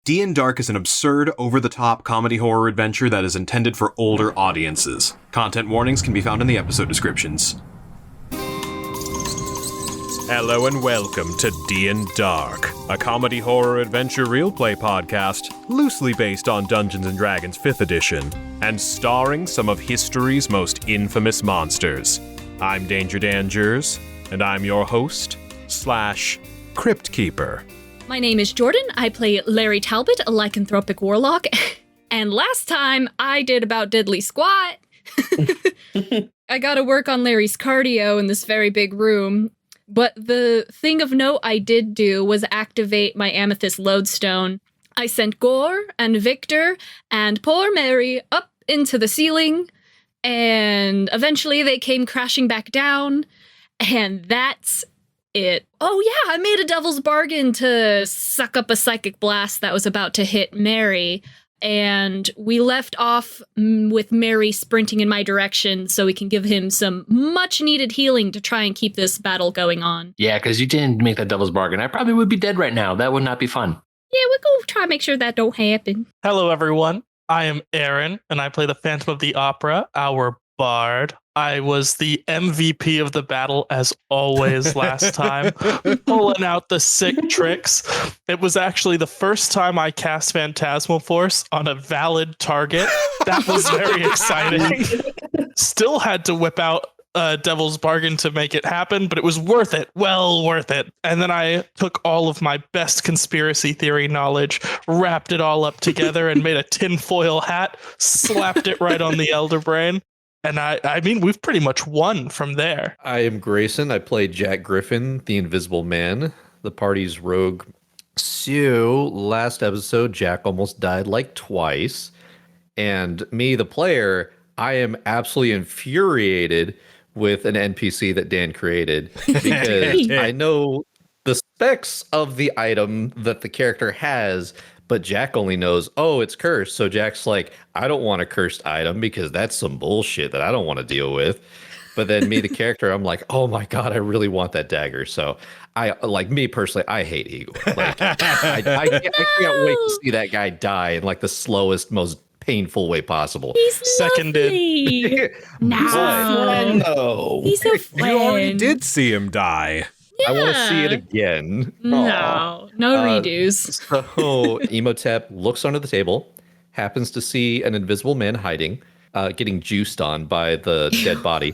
D&Dark is an absurd, over-the-top comedy horror adventure that is intended for older audiences. Content warnings can be found in the episode descriptions. Hello and welcome to D&Dark, a comedy horror adventure Realplay podcast loosely based on Dungeons & Dragons 5th edition, and starring some of history's most infamous monsters. I'm Danger Dan Jerz, and I'm your host, / Crypt Keeper. My name is Jordan. I play Larry Talbot, a lycanthropic warlock. And last time I did about diddly squat. I got to work on Larry's cardio in this very big room. But the thing of note I did do was activate my amethyst lodestone. I sent Gor and Victor and poor Mary up into the ceiling. And eventually they came crashing back down. And that's it. Oh yeah, I made a devil's bargain to suck up a psychic blast that was about to hit Mary, and we left off with Mary sprinting in my direction so we can give him some much needed healing to try and keep this battle going on. Yeah, because you didn't make that devil's bargain. I probably would be dead right now. That would not be fun. Yeah, we'll go try and make sure that don't happen. Hello everyone, I am Aaron, and I play the Phantom of the Opera, our bard. I was the MVP of the battle as always last time, pulling out the sick tricks. It was actually the first time I cast Phantasmal Force on a valid target. That was very exciting. Still had to whip out Devil's Bargain to make it happen, but it was worth it. Well worth it. And then I took all of my best conspiracy theory knowledge, wrapped it all up together, and made a tinfoil hat, slapped it right on the Elder Brain. And I mean, we've pretty much won from there. I am Grayson. I play Jack Griffon, the Invisible Man, the party's rogue. So, last episode, Jack almost died like twice. And me, the player, I am absolutely infuriated with an NPC that Dan created because I know the specs of the item that the character has, but Jack only knows, oh, it's cursed. So Jack's like, I don't want a cursed item because that's some bullshit that I don't want to deal with. But then me, the character, I'm like, oh my God, I really want that dagger. So I, like me personally, I hate Igor. Like, I can't wait to see that guy die in like the slowest, most painful way possible. He's Seconded. No. He's a friend. You already did see him die. Yeah. I want to see it again. No redos. So Imhotep looks under the table, happens to see an invisible man hiding, getting juiced on by the dead body,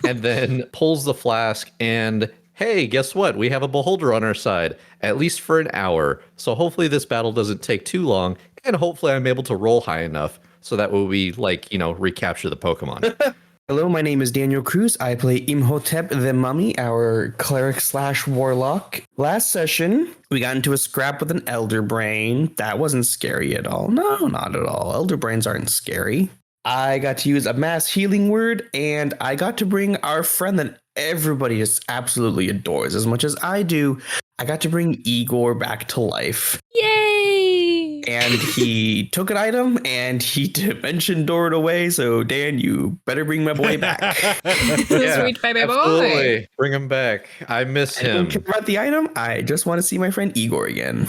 and then pulls the flask and, hey, guess what? We have a beholder on our side, at least for an hour. So hopefully this battle doesn't take too long, and hopefully I'm able to roll high enough so that we, recapture the Pokemon. Hello, my name is Daniel Cruz. I play Imhotep the Mummy, our cleric / warlock. Last session, we got into a scrap with an Elder Brain. That wasn't scary at all. No, not at all. Elder Brains aren't scary. I got to use a mass healing word, and I got to bring our friend that everybody just absolutely adores as much as I do. I got to bring Igor back to life. Yay! And he took an item and he dimension doored away. So Dan, you better bring my boy back. Sweet baby boy. Absolutely. Bring him back. I miss him. I don't care about the item. I just want to see my friend Igor again.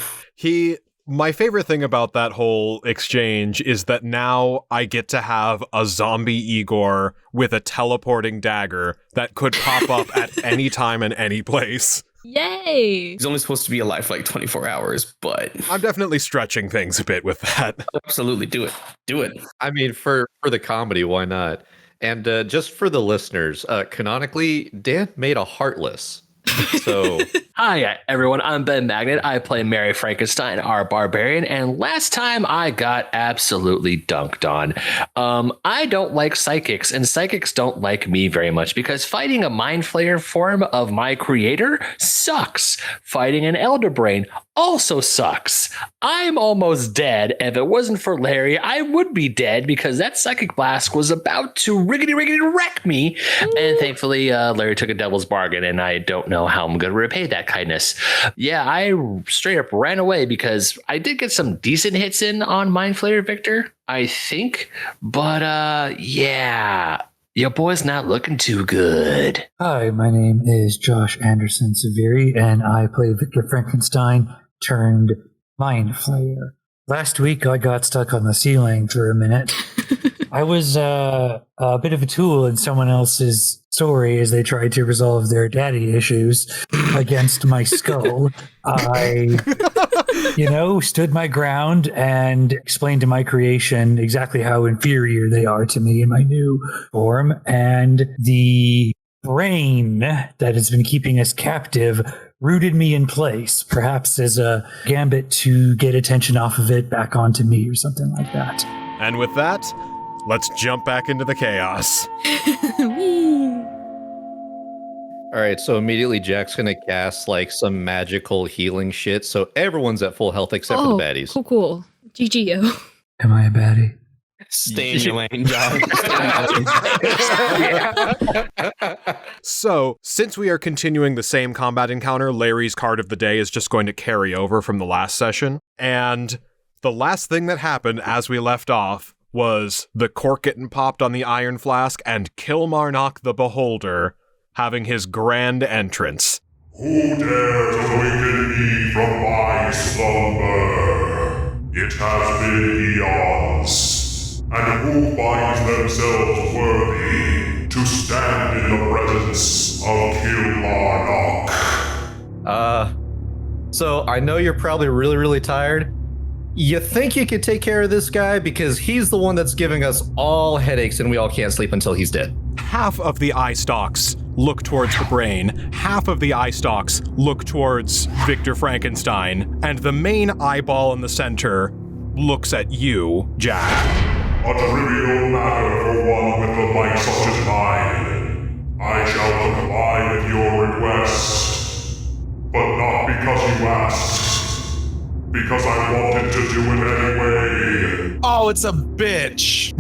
My favorite thing about that whole exchange is that now I get to have a zombie Igor with a teleporting dagger that could pop up at any time and any place. Yay! He's only supposed to be alive for like 24 hours, but I'm definitely stretching things a bit with that. Absolutely, do it. Do it. I mean, for the comedy, why not? And just for the listeners, canonically, Dan made a Heartless. So Hi, everyone. I'm Ben Magnet. I play Mary Frankenstein, our barbarian. And last time I got absolutely dunked on. I don't like psychics, and psychics don't like me very much because fighting a mind flayer form of my creator sucks. Fighting an elder brain also sucks. I'm almost dead. If it wasn't for Larry, I would be dead because that psychic blast was about to riggedy wreck me. And thankfully, Larry took a devil's bargain, and I don't know how I'm going to repay that kindness. Yeah, I straight up ran away because I did get some decent hits in on Mind Flayer Victor, I think. But yeah, your boy's not looking too good. Hi, my name is Josh Anderson-Severi, and I play Victor Frankenstein turned Mind Flayer. Last week, I got stuck on the ceiling for a minute. I was a bit of a tool in someone else's story as they tried to resolve their daddy issues against my skull. I, stood my ground and explained to my creation exactly how inferior they are to me in my new form. And the brain that has been keeping us captive rooted me in place, perhaps as a gambit to get attention off of it back onto me or something like that. And with that, let's jump back into the chaos. All right, so immediately Jack's going to cast like some magical healing shit, so everyone's at full health except for the baddies. Cool. GGO. Am I a baddie? Stay in your lane, John. So, since we are continuing the same combat encounter, Larry's card of the day is just going to carry over from the last session. And the last thing that happened as we left off was the cork getting popped on the Iron Flask and Kilmarnock the Beholder having his grand entrance. Who dares awaken me from my slumber? It has been eons. And who finds themselves worthy to stand in the presence of Kilmarnock? So I know you're probably really, really tired. You think you could take care of this guy because he's the one that's giving us all headaches and we all can't sleep until he's dead. Half of the eye stalks look towards the brain, half of the eye stalks look towards Victor Frankenstein, and the main eyeball in the center looks at you, Jack. A trivial matter for one with a might such as mine. I shall comply with your request, but not because you asked. Because I wanted to do it anyway. Oh, it's a bitch.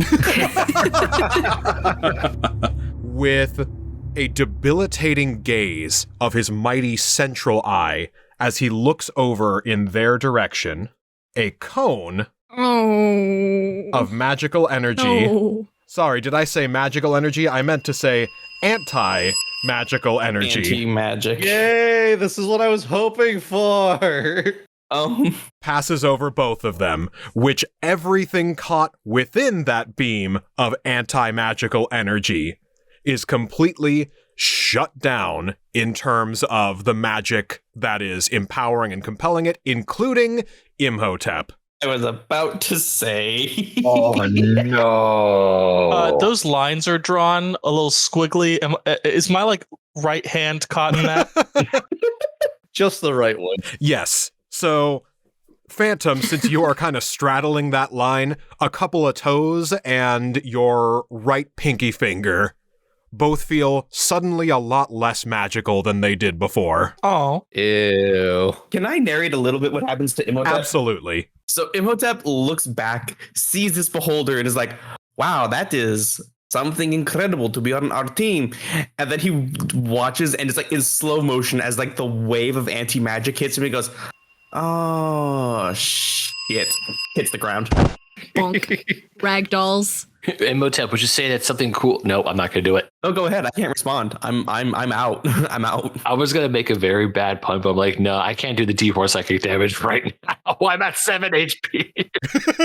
With a debilitating gaze of his mighty central eye as he looks over in their direction, a cone of magical energy. Oh. Sorry, did I say magical energy? I meant to say anti-magical energy. Anti-magic. Yay, this is what I was hoping for. Passes over both of them, which everything caught within that beam of anti-magical energy is completely shut down in terms of the magic that is empowering and compelling it, including Imhotep. I was about to say. Oh, no. Those lines are drawn a little squiggly. Is my right hand caught in that? Just the right one. Yes. So, Phantom, since you are kind of straddling that line, a couple of toes and your right pinky finger both feel suddenly a lot less magical than they did before. Oh. Ew. Can I narrate a little bit what happens to Imhotep? Absolutely. So Imhotep looks back, sees this beholder, and is like, wow, that is something incredible to be on our team. And then he watches, and it's like in slow motion as like the wave of anti-magic hits him. He goes, oh, shit. Hits the ground. Bonk. Ragdolls. Imhotep, would you say that's something cool? No, I'm not going to do it. Oh, go ahead. I can't respond. I'm out. I'm out. I was going to make a very bad pun, but I'm like, no, I can't do the D4 psychic damage right now. I'm at 7 HP.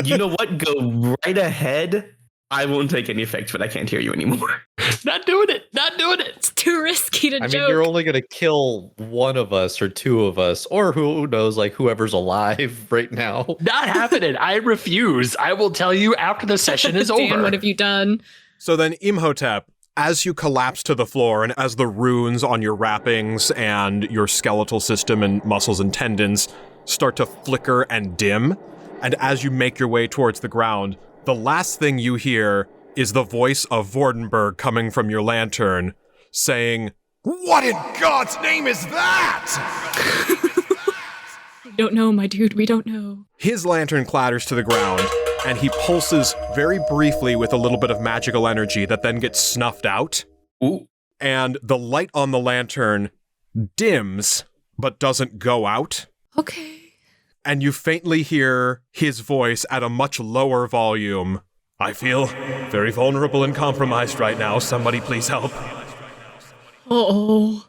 You know what? Go right ahead. I won't take any effect, but I can't hear you anymore. Not doing it. Not doing it. It's too risky to I joke. mean, you're only going to kill one of us or two of us, or who knows, like whoever's alive right now. Not happening. I refuse. I will tell you after the session is Dan, over. what have you done? So then, Imhotep, as you collapse to the floor and as the runes on your wrappings and your skeletal system and muscles and tendons start to flicker and dim, and as you make your way towards the ground, the last thing you hear is the voice of Vordenberg coming from your lantern saying, "What in God's name is that?" We don't know, my dude. We don't know. His lantern clatters to the ground, and he pulses very briefly with a little bit of magical energy that then gets snuffed out. Ooh. And the light on the lantern dims, but doesn't go out. Okay. And you faintly hear his voice at a much lower volume. "I feel very vulnerable and compromised right now. Somebody please help." Uh-oh.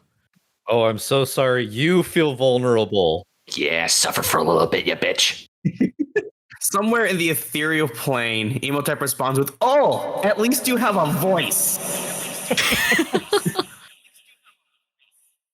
Oh, I'm so sorry. You feel vulnerable. Yeah, suffer for a little bit, you bitch. Somewhere in the ethereal plane, Imhotep responds with, "Oh, at least you have a voice."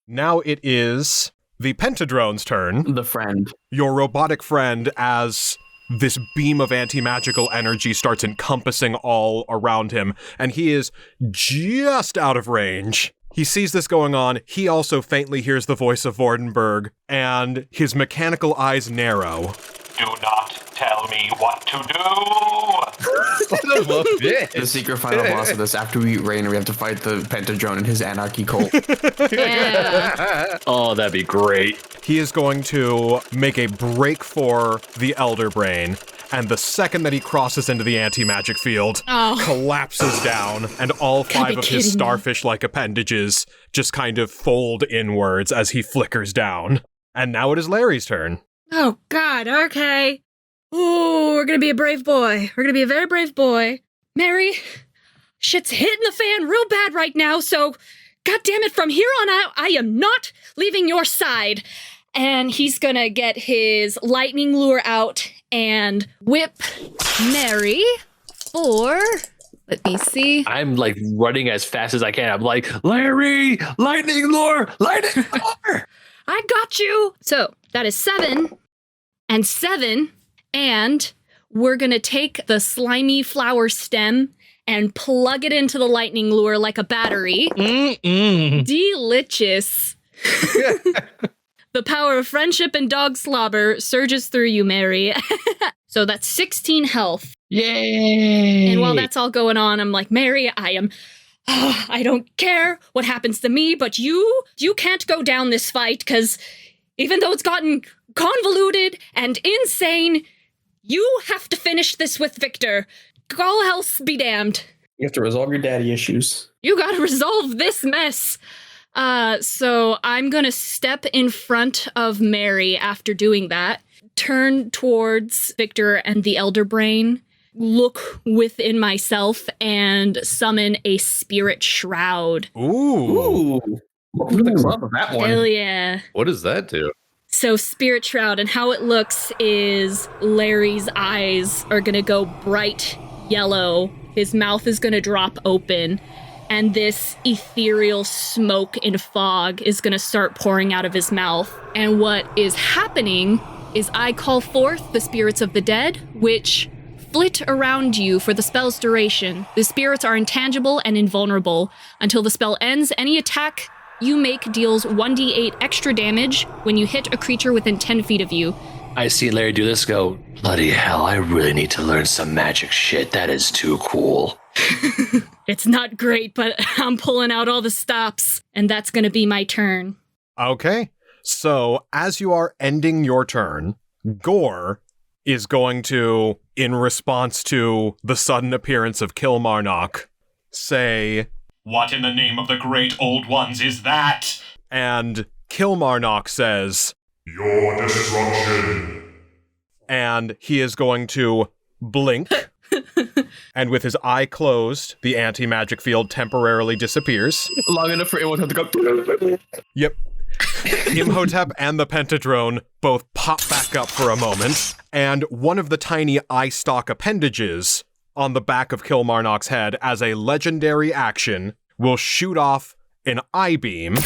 Now it is the Pentadrone's turn. The friend. Your robotic friend, as this beam of anti-magical energy starts encompassing all around him, and he is just out of range. He sees this going on. He also faintly hears the voice of Vordenberg, and his mechanical eyes narrow. Do not tell me what to do. The secret final boss of this, after we beat Reiner, we have to fight the Pentadrone and his anarchy cult. Yeah. Oh, that'd be great. He is going to make a break for the Elder Brain, and the second that he crosses into the anti-magic field, collapses down, and all 5 of his starfish-like appendages just kind of fold inwards as he flickers down. And now it is Larry's turn. Oh, God, okay. Ooh, we're gonna be a brave boy. We're gonna be a very brave boy. Mary, shit's hitting the fan real bad right now, so God damn it, from here on out, I am not leaving your side. And he's gonna get his lightning lure out and whip Mary for, let me see. I'm like running as fast as I can. I'm like, Larry, lightning lure, lightning lure. I got you. So that is 7 and 7. And we're going to take the slimy flower stem and plug it into the lightning lure like a battery. Delicious. The power of friendship and dog slobber surges through you, Mary. So that's 16 health. Yay! And while that's all going on, I'm like, Mary, I don't care what happens to me, but you can't go down this fight, because even though it's gotten convoluted and insane, you have to finish this with Victor. All else be damned. You have to resolve your daddy issues. You gotta resolve this mess. So I'm gonna step in front of Mary after doing that, turn towards Victor and the Elder Brain, look within myself, and summon a spirit shroud. Ooh. Welcome to the club of that one. Hell yeah. What does that do? So Spirit Shroud, and how it looks is Larry's eyes are gonna go bright yellow, his mouth is gonna drop open, and this ethereal smoke and fog is gonna start pouring out of his mouth. And what is happening is I call forth the spirits of the dead, which flit around you for the spell's duration. The spirits are intangible and invulnerable. Until the spell ends, any attack you make deals 1d8 extra damage when you hit a creature within 10 feet of you. I see Larry do this, go, bloody hell, I really need to learn some magic shit. That is too cool. It's not great, but I'm pulling out all the stops, and that's going to be my turn. Okay, so as you are ending your turn, Gore is going to, in response to the sudden appearance of Kilmarnock, say, What in the name of the great old ones is that? and Kilmarnock says, Your destruction. and he is going to blink, and with his eye closed, the anti-magic field temporarily disappears. Long enough for Imhotep to go. Yep. Imhotep and the Pentadrone both pop back up for a moment, and one of the tiny eye stalk appendages on the back of Kilmarnock's head, as a legendary action, will shoot off an eye beam.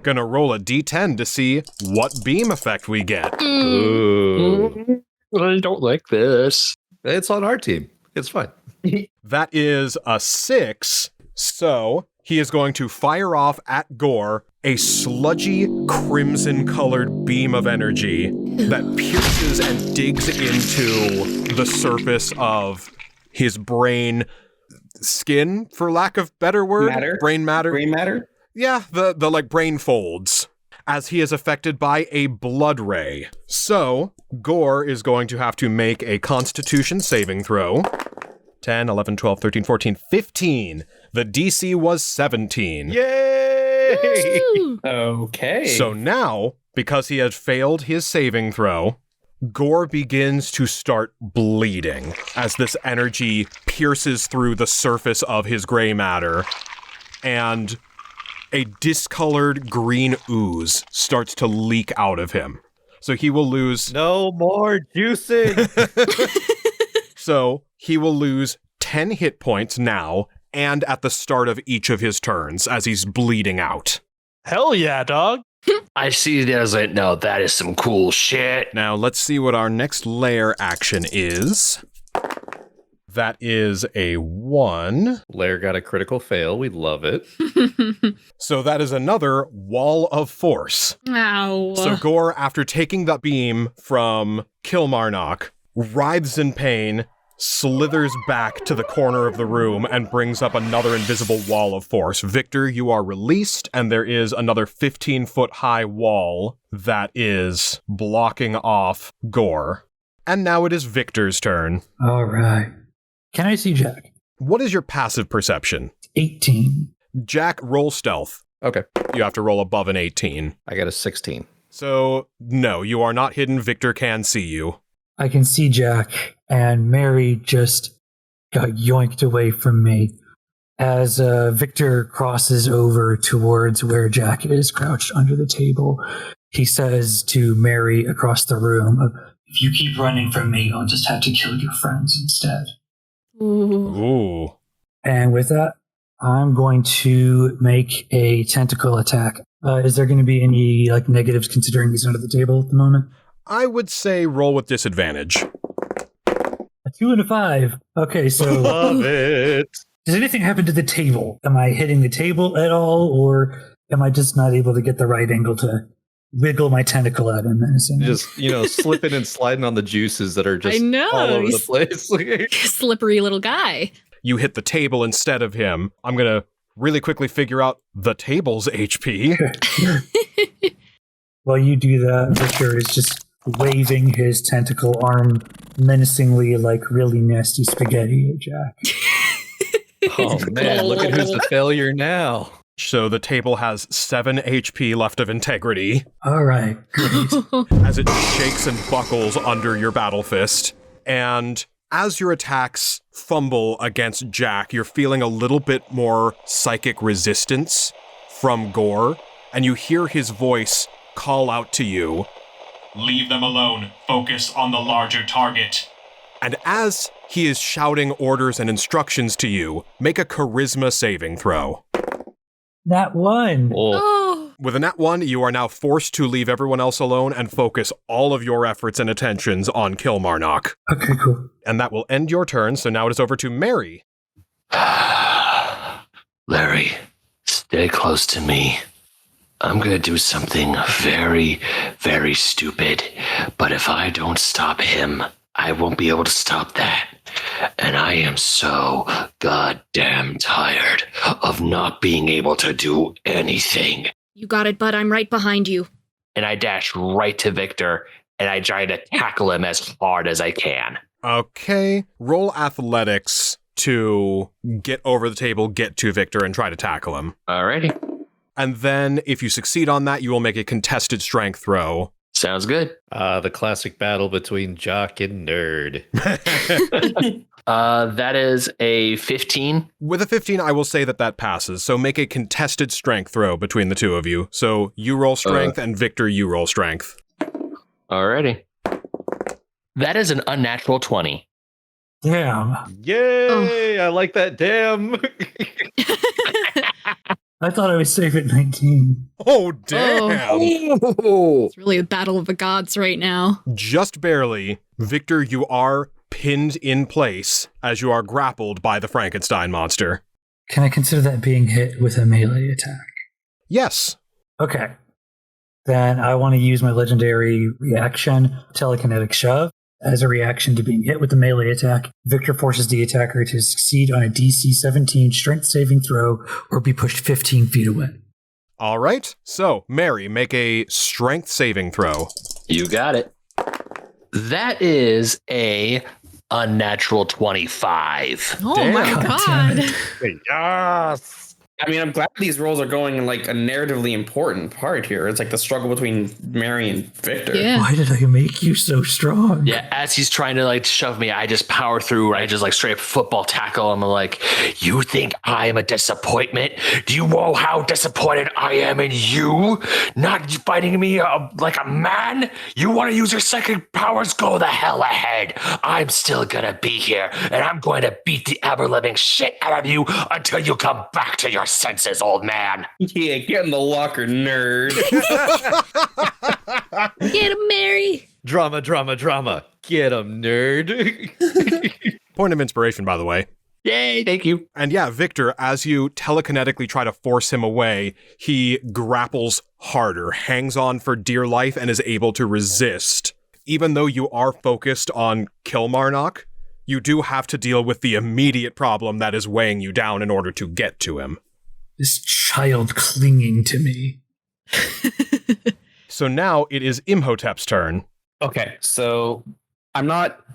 Gonna roll a d10 to see what beam effect we get. Ooh. I don't like this. It's on our team. It's fine. That is a 6, so he is going to fire off at Gore a sludgy, crimson-colored beam of energy that pierces and digs into the surface of his brain skin, for lack of better word. Matter? Brain matter. Brain matter? Yeah, the like brain folds, as he is affected by a blood ray. So, Gore is going to have to make a Constitution saving throw. 10, 11, 12, 13, 14, 15. The DC was 17. Yay! Woo! Okay. So now, because he has failed his saving throw, Gore begins to start bleeding as this energy pierces through the surface of his gray matter, and a discolored green ooze starts to leak out of him. So he will lose. No more juicing. So he will lose 10 hit points now and at the start of each of his turns as he's bleeding out. Hell yeah, dog. I see it as like, no, that is some cool shit. Now let's see what our next lair action is. That is a 1. Lair got a critical fail. We love it. So that is another wall of force. Ow. So Gore, after taking the beam from Kilmarnock, writhes in pain, slithers back to the corner of the room, and brings up another invisible wall of force. Victor, you are released, and there is another 15-foot high wall that is blocking off Gore. And now it is Victor's turn. All right. Can I see Jack? What is your passive perception? 18. Jack, roll stealth. Okay. You have to roll above an 18. I got a 16. So, no, you are not hidden. Victor can see you. I can see Jack, and Mary just got yoinked away from me as Victor crosses over towards where Jack is crouched under the table. He says to Mary across the room, "If you keep running from me, I'll just have to kill your friends instead." Ooh. And with that, I'm going to make a tentacle attack. Is there going to be any negatives considering he's under the table at the moment? I would say roll with disadvantage. A 2 and a 5. Okay, so Love it. does anything happen to the table? Am I hitting the table at all, or am I just not able to get the right angle to wiggle my tentacle at him? Just, slipping and sliding on the juices that are just I know, all over the place. Slippery little guy. You hit the table instead of him. I'm going to really quickly figure out the table's HP. While you do that, Victor is just waving his tentacle arm menacingly like really nasty spaghetti at Jack. Oh, man. Look at who's the failure now. So the table has 7 HP left of integrity All right, great. as it shakes and buckles under your battle fist. And as your attacks fumble against Jack, you're feeling a little bit more psychic resistance from Gore, and you hear his voice call out to you. Leave them alone. Focus on the larger target. And as he is shouting orders and instructions to you, make a charisma saving throw. That one. Oh. With a nat 1, you are now forced to leave everyone else alone and focus all of your efforts and attentions on Kilmarnock. Okay, cool. And that will end your turn, so now it is over to Mary. Larry, stay close to me. I'm going to do something very, very stupid. But if I don't stop him, I won't be able to stop that. And I am so goddamn tired of not being able to do anything. You got it, bud. I'm right behind you. And I dash right to Victor, and I try to tackle him as hard as I can. Okay, roll athletics to get over the table, get to Victor, and try to tackle him. Alrighty. And then, if you succeed on that, you will make a contested strength throw. Sounds good. The classic battle between jock and nerd. That is a 15. With a 15, I will say that passes. So make a contested strength throw between the two of you. So you roll strength, and Victor, you roll strength. Alrighty. That is an unnatural 20. Damn. Yay! I like that. Damn. I thought I was safe at 19. Oh, damn! It's really a battle of the gods right now. Just barely. Victor, you are pinned in place as you are grappled by the Frankenstein monster. Can I consider that being hit with a melee attack? Yes. Okay. Then I want to use my legendary reaction, Telekinetic Shove. As a reaction to being hit with the melee attack, Victor forces the attacker to succeed on a DC 17 strength saving throw or be pushed 15 feet away. All right. So, Mary, make a strength saving throw. You got it. That is a unnatural 25. Oh Damn. my God god. damn Yes. I mean, I'm glad these roles are going in like a narratively important part here. It's like the struggle between Mary and Victor. Yeah. Why did I make you so strong? Yeah, as he's trying to like shove me, I just power through. I just like straight up football tackle. I'm like, you think I am a disappointment? Do you know how disappointed I am in you? Not fighting me like a man? You want to use your psychic powers? Go the hell ahead. I'm still gonna be here, and I'm going to beat the ever-living shit out of you until you come back to your senses, old man. Yeah, get in the locker, nerd. Get him, Mary. Drama. Get him, nerd. Point of inspiration, by the way. Yay, thank you. And yeah, Victor, as you telekinetically try to force him away, he grapples harder, hangs on for dear life, and is able to resist. Even though you are focused on Kilmarnock, you do have to deal with the immediate problem that is weighing you down in order to get to him. This child clinging to me. So now it is Imhotep's turn. Okay, so I'm not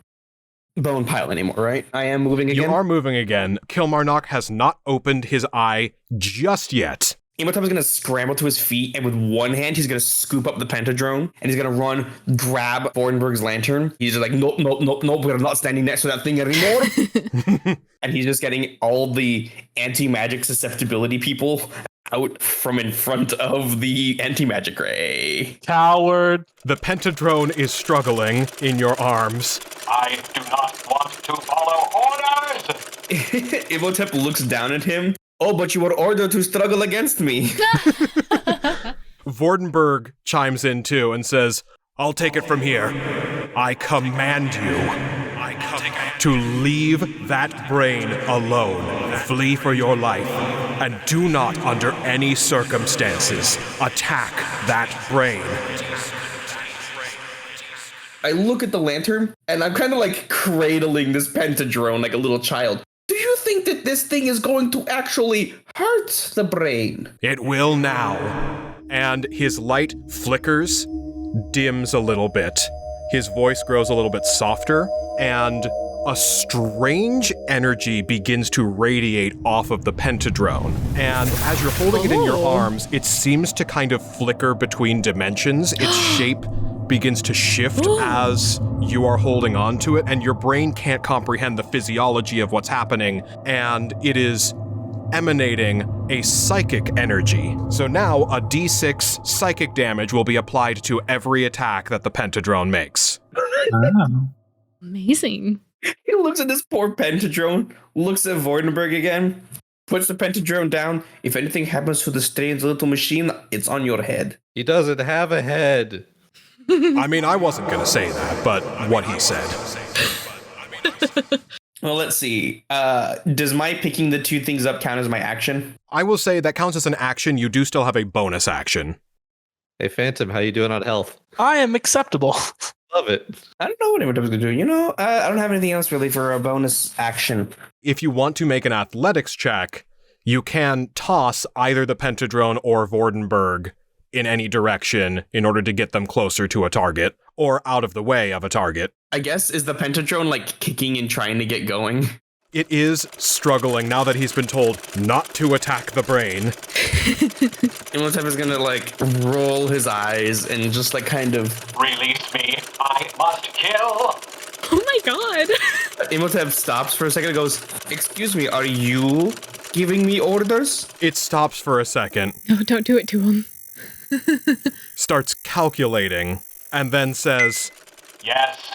Bone Pile anymore, right? I am moving again. You are moving again. Kilmarnock has not opened his eye just yet. Imhotep is going to scramble to his feet, and with one hand, he's going to scoop up the pentadrone, and he's going to run, grab Vordenberg's lantern. He's just like, nope, we're not standing next to that thing anymore. And he's just getting all the anti-magic susceptibility people out from in front of the anti-magic ray. Coward. The pentadrone is struggling in your arms. I do not want to follow orders! Imhotep looks down at him. Oh, but you were ordered to struggle against me. Vordenberg chimes in too and says, I'll take it from here. I command you to leave that brain alone. Flee for your life. And do not, under any circumstances, attack that brain. I look at the lantern, and I'm kind of like cradling this pentadrone like a little child. Do you think that this thing is going to actually hurt the brain? It will now. And his light flickers, dims a little bit. His voice grows a little bit softer, and a strange energy begins to radiate off of the pentadrone. And as you're holding it in your arms, it seems to kind of flicker between dimensions. Its shape begins to shift as you are holding on to it, and your brain can't comprehend the physiology of what's happening, and it is emanating a psychic energy. So now a d6 psychic damage will be applied to every attack that the pentadrone makes. Oh. Amazing. He looks at this poor pentadrone, looks at Vordenberg again, puts the pentadrone down. If anything happens to the strange little machine, it's on your head. He doesn't have a head. I mean, I wasn't going to say that, but what he said. Well, let's see. Does my picking the two things up count as my action? I will say that counts as an action. You do still have a bonus action. Hey, Phantom, how you doing on health? I am acceptable. Love it. I don't know what Imhotep is going to do. You know, I don't have anything else really for a bonus action. If you want to make an athletics check, you can toss either the pentadrone or Vordenberg in any direction in order to get them closer to a target or out of the way of a target. I guess, is the pentadrone like kicking and trying to get going? It is struggling now that he's been told not to attack the brain. Imhotep is going to like roll his eyes and just like kind of... Release me. I must kill. Oh my god. Imhotep stops for a second and goes, excuse me, are you giving me orders? It stops for a second. No, don't do it to him. Starts calculating, and then says, Yes,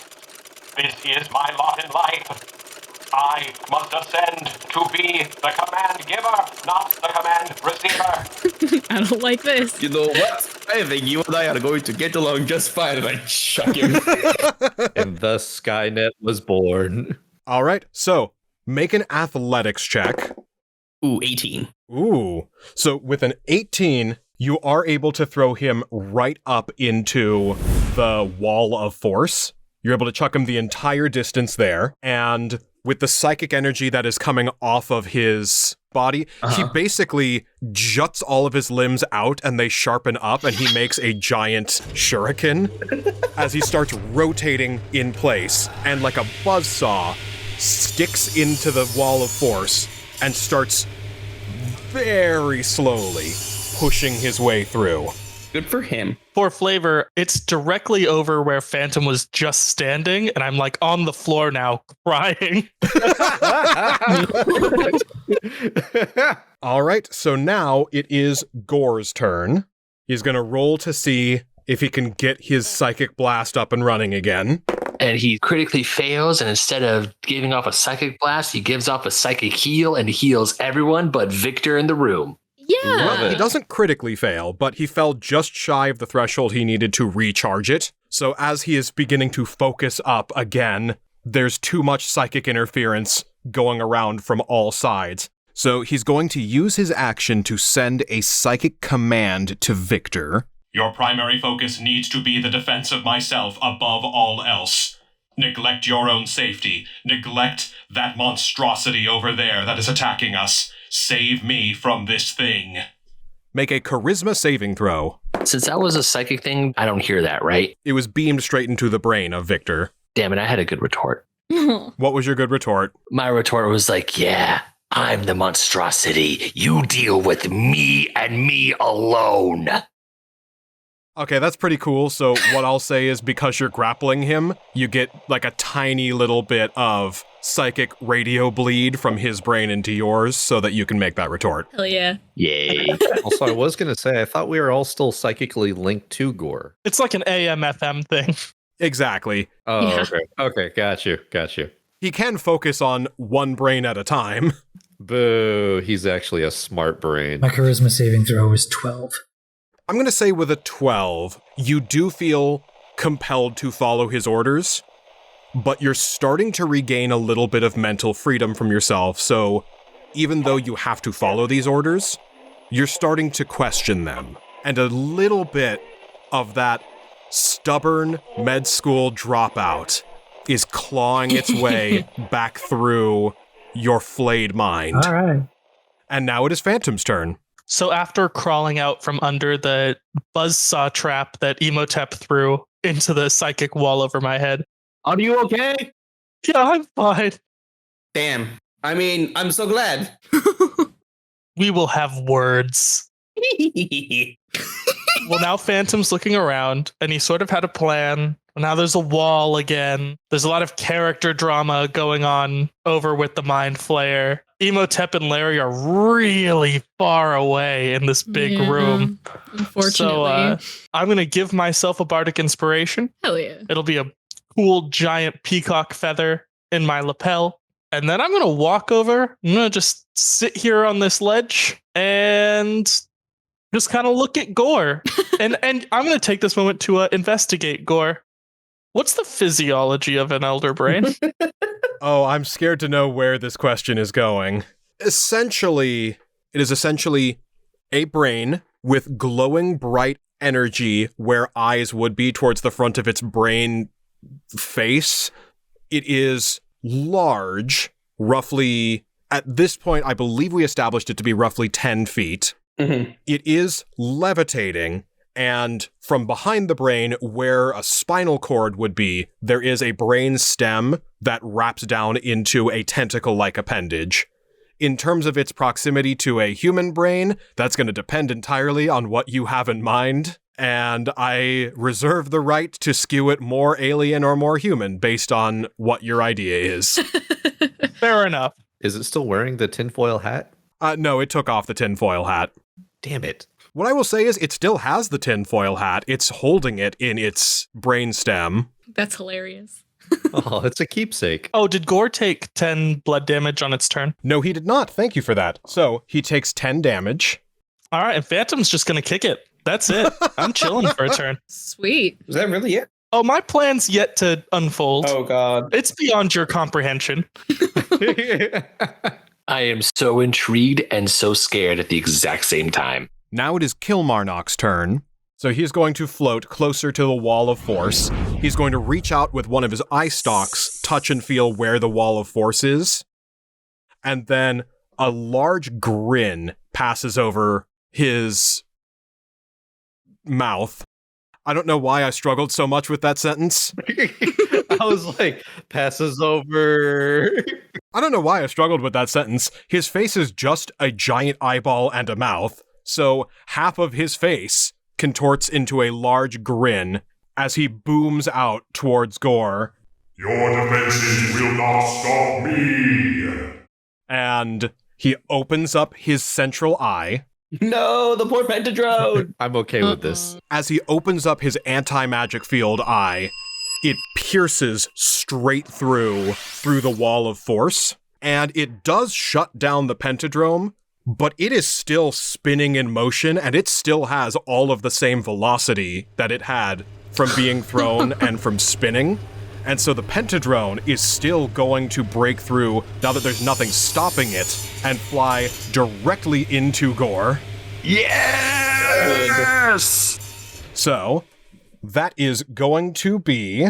this is my lot in life. I must ascend to be the command giver, not the command receiver. I don't like this. You know what? I think you and I are going to get along just fine, and I chuck him. And thus Skynet was born. all right, so make an athletics check. Ooh, 18. Ooh, so with an 18, you are able to throw him right up into the wall of force. You're able to chuck him the entire distance there, and with the psychic energy that is coming off of his body, he basically juts all of his limbs out and they sharpen up, and he makes a giant shuriken as he starts rotating in place, and like a buzzsaw sticks into the wall of force and starts very slowly pushing his way through. Good for him. For flavor, it's directly over where Phantom was just standing, and I'm like on the floor now, crying. All right, so now it is Gore's turn. He's going to roll to see if he can get his psychic blast up and running again. And he critically fails, and instead of giving off a psychic blast, he gives off a psychic heal and heals everyone but Victor in the room. Yeah. Well, he doesn't critically fail, but he fell just shy of the threshold he needed to recharge it. So as he is beginning to focus up again, there's too much psychic interference going around from all sides. So he's going to use his action to send a psychic command to Victor. Your primary focus needs to be the defense of myself above all else. Neglect your own safety. Neglect that monstrosity over there that is attacking us. Save me from this thing. Make a charisma saving throw. Since that was a psychic thing, I don't hear that, right? It was beamed straight into the brain of Victor. Damn it, I had a good retort. What was your good retort? My retort was like, yeah, I'm the monstrosity. You deal with me and me alone. Okay, that's pretty cool. So what I'll say is because you're grappling him, you get like a tiny little bit of psychic radio bleed from his brain into yours so that you can make that retort. Hell yeah. Yay. Also, I was going to say, I thought we were all still psychically linked to Gore. It's like an AM/FM thing. Exactly. Oh, Yeah. okay. Okay, got you. He can focus on one brain at a time. Boo, he's actually a smart brain. My charisma saving throw is 12. I'm going to say with a 12, you do feel compelled to follow his orders, but you're starting to regain a little bit of mental freedom from yourself. So even though you have to follow these orders, you're starting to question them. And a little bit of that stubborn med school dropout is clawing its way back through your flayed mind. All right. And now it is Phantom's turn. So after crawling out from under the buzzsaw trap that Imhotep threw into the psychic wall over my head. Are you okay? Yeah, I'm fine. Damn. I mean, I'm so glad. We will have words. Well, now Phantom's looking around, and he sort of had a plan. Now there's a wall again. There's a lot of character drama going on over with the Mind Flayer. Imhotep and Larry are really far away in this big room. Unfortunately. So I'm going to give myself a bardic inspiration. Hell yeah. It'll be a cool giant peacock feather in my lapel. And then I'm going to walk over. I'm going to just sit here on this ledge and just kind of look at Gore. and I'm going to take this moment to investigate Gore. What's the physiology of an elder brain? Oh, I'm scared to know where this question is going. It is essentially a brain with glowing bright energy where eyes would be towards the front of its brain face. It is large, roughly, at this point, I believe we established it to be roughly 10 feet. Mm-hmm. It is levitating. And from behind the brain, where a spinal cord would be, there is a brain stem that wraps down into a tentacle-like appendage. In terms of its proximity to a human brain, that's going to depend entirely on what you have in mind, and I reserve the right to skew it more alien or more human based on what your idea is. Fair enough. Is it still wearing the tinfoil hat? No, it took off the tinfoil hat. Damn it. What I will say is it still has the tinfoil hat. It's holding it in its brainstem. That's hilarious. Oh, it's a keepsake. Oh, did Gore take 10 blood damage on its turn? No, he did not. Thank you for that. So he takes 10 damage. All right, and Phantom's just going to kick it. That's it. I'm chilling for a turn. Sweet. Is that really it? Oh, my plan's yet to unfold. Oh, God. It's beyond your comprehension. I am so intrigued and so scared at the exact same time. Now it is Kilmarnock's turn. So he's going to float closer to the wall of force. He's going to reach out with one of his eye stalks, touch and feel where the wall of force is. And then a large grin passes over his mouth. I don't know why I struggled so much with that sentence. I was like, passes over. I don't know why I struggled with that sentence. His face is just a giant eyeball and a mouth, so half of his face contorts into a large grin as he booms out towards Gore. Your defenses will not stop me. And he opens up his central eye. No, the poor Pentadrone. I'm okay with this. As he opens up his anti-magic field eye, it pierces straight through the wall of force, and it does shut down the Pentadrome, but it is still spinning in motion, and it still has all of the same velocity that it had from being thrown and from spinning. And so the Pentadrone is still going to break through, now that there's nothing stopping it, and fly directly into Gore. Yes! So, that is going to be...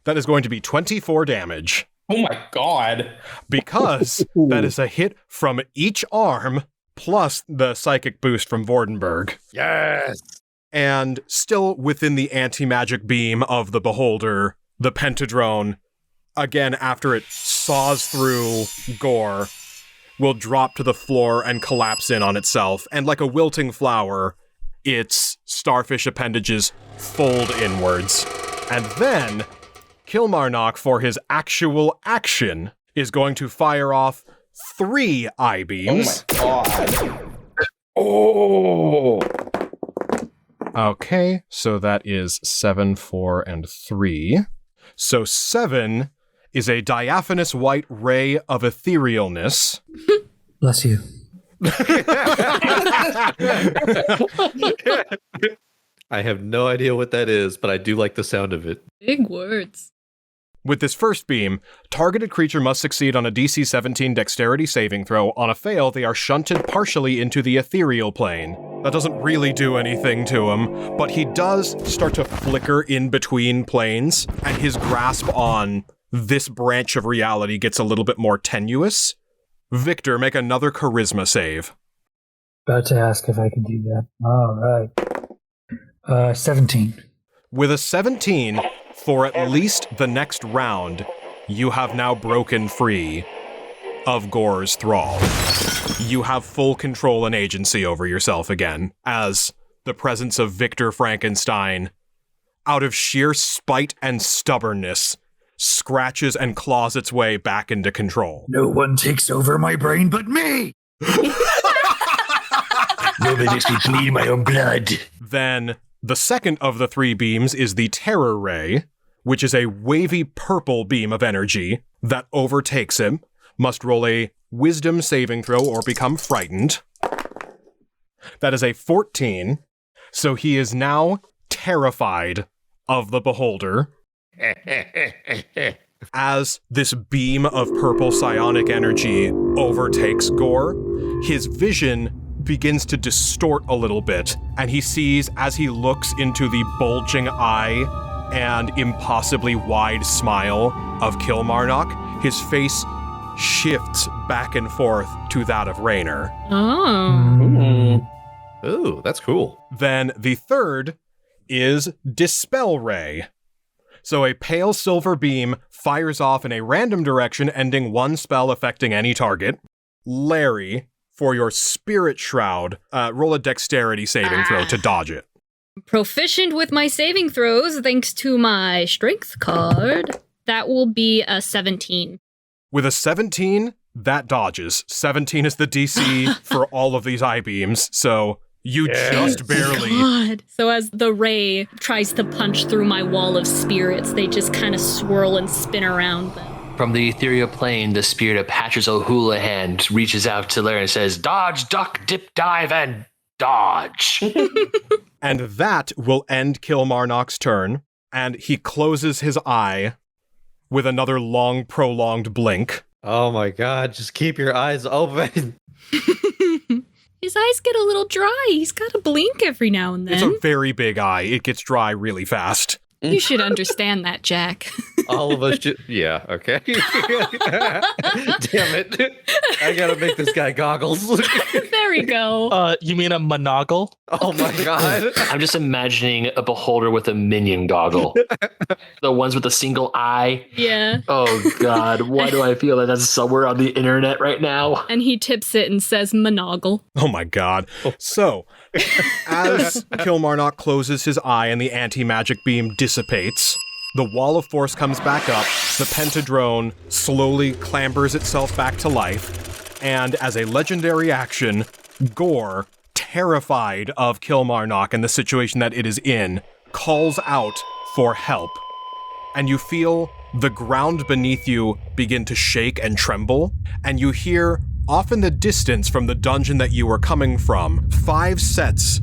That is going to be 24 damage. Oh my god. Because that is a hit from each arm, plus the psychic boost from Vordenberg. Yes! And still within the anti-magic beam of the Beholder, the Pentadrone, again after it saws through Gore, will drop to the floor and collapse in on itself, and like a wilting flower, its starfish appendages fold inwards. And then, Kilmarnock, for his actual action, is going to fire off 3 eye beams. Oh my god. Oh! Okay, so that is 7, 4, and 3. So 7 is a diaphanous white ray of etherealness. Bless you. I have no idea what that is, but I do like the sound of it. Big words. With this first beam, targeted creature must succeed on a DC 17 dexterity saving throw. On a fail, they are shunted partially into the ethereal plane. That doesn't really do anything to him, but he does start to flicker in between planes, and his grasp on this branch of reality gets a little bit more tenuous. Victor, make another charisma save. About to ask if I can do that. All right. 17. With a 17, for at least the next round, you have now broken free of Gore's thrall. You have full control and agency over yourself again, as the presence of Victor Frankenstein, out of sheer spite and stubbornness, scratches and claws its way back into control. No one takes over my brain but me! Nobody makes me bleed my own blood. Then, the second of the 3 beams is the Terror Ray, which is a wavy purple beam of energy that overtakes him, must roll a Wisdom saving throw or become frightened. That is a 14, so he is now terrified of the Beholder. As this beam of purple psionic energy overtakes Gore, his vision begins to distort a little bit, and he sees, as he looks into the bulging eye and impossibly wide smile of Kilmarnock, his face shifts back and forth to that of Reiner. Oh. Ooh, that's cool. Then the third is Dispel Ray. So a pale silver beam fires off in a random direction, ending one spell affecting any target. Larry, for your Spirit Shroud, roll a dexterity saving throw to dodge it. Proficient with my saving throws thanks to my strength card. That will be a 17. With a 17, that dodges. 17 is the DC for all of these eye beams, so you just barely... God. So as the ray tries to punch through my wall of spirits, they just kind of swirl and spin around them. From the ethereal plane, the spirit of Patrick O'Houlihan reaches out to Larry and says, "Dodge, duck, dip, dive, and dodge." And that will end Kilmarnock's turn, and he closes his eye with another long, prolonged blink. Oh my god, just keep your eyes open. His eyes get a little dry. He's got to blink every now and then. It's a very big eye. It gets dry really fast. You should understand that, Jack. All of us should. Yeah, okay. Damn it. I gotta make this guy goggles. There we go. You mean a monocle? Oh my god. I'm just imagining a beholder with a minion goggle. The ones with a single eye. Yeah. Oh god, why do I feel like that's somewhere on the internet right now? And he tips it and says monogle. Oh my god. So, as Kilmarnock closes his eye and the anti-magic beam dissipates, the wall of force comes back up, the pentadrone slowly clambers itself back to life, and as a legendary action, Gore, terrified of Kilmarnock and the situation that it is in, calls out for help. And you feel the ground beneath you begin to shake and tremble, and you hear, off in the distance from the dungeon that you were coming from, 5 sets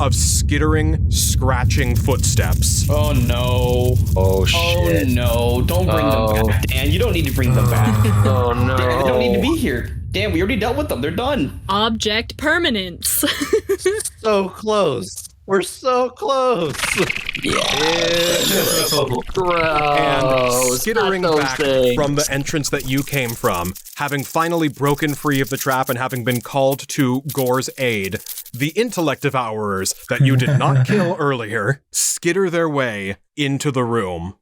of skittering, scratching footsteps. Oh no. Oh shit. Oh no. Don't bring them back, Dan. You don't need to bring them back. Oh no. Dan, they don't need to be here. Dan, we already dealt with them. They're done. Object permanence. So close. We're so close. And skittering back from the entrance that you came from, having finally broken free of the trap and having been called to Gore's aid, the intellect devourers that you did not kill earlier skitter their way into the room.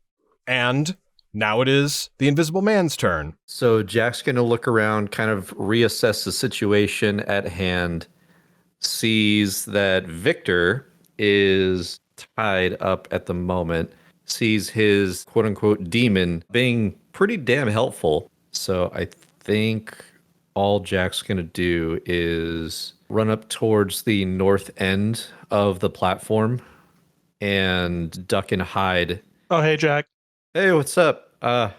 And now it is the Invisible Man's turn. So Jack's going to look around, kind of reassess the situation at hand, sees that Victor is tied up at the moment, sees his quote-unquote demon being pretty damn helpful. So I think all Jack's going to do is run up towards the north end of the platform and duck and hide. Oh, hey, Jack. Hey, what's up? Gonna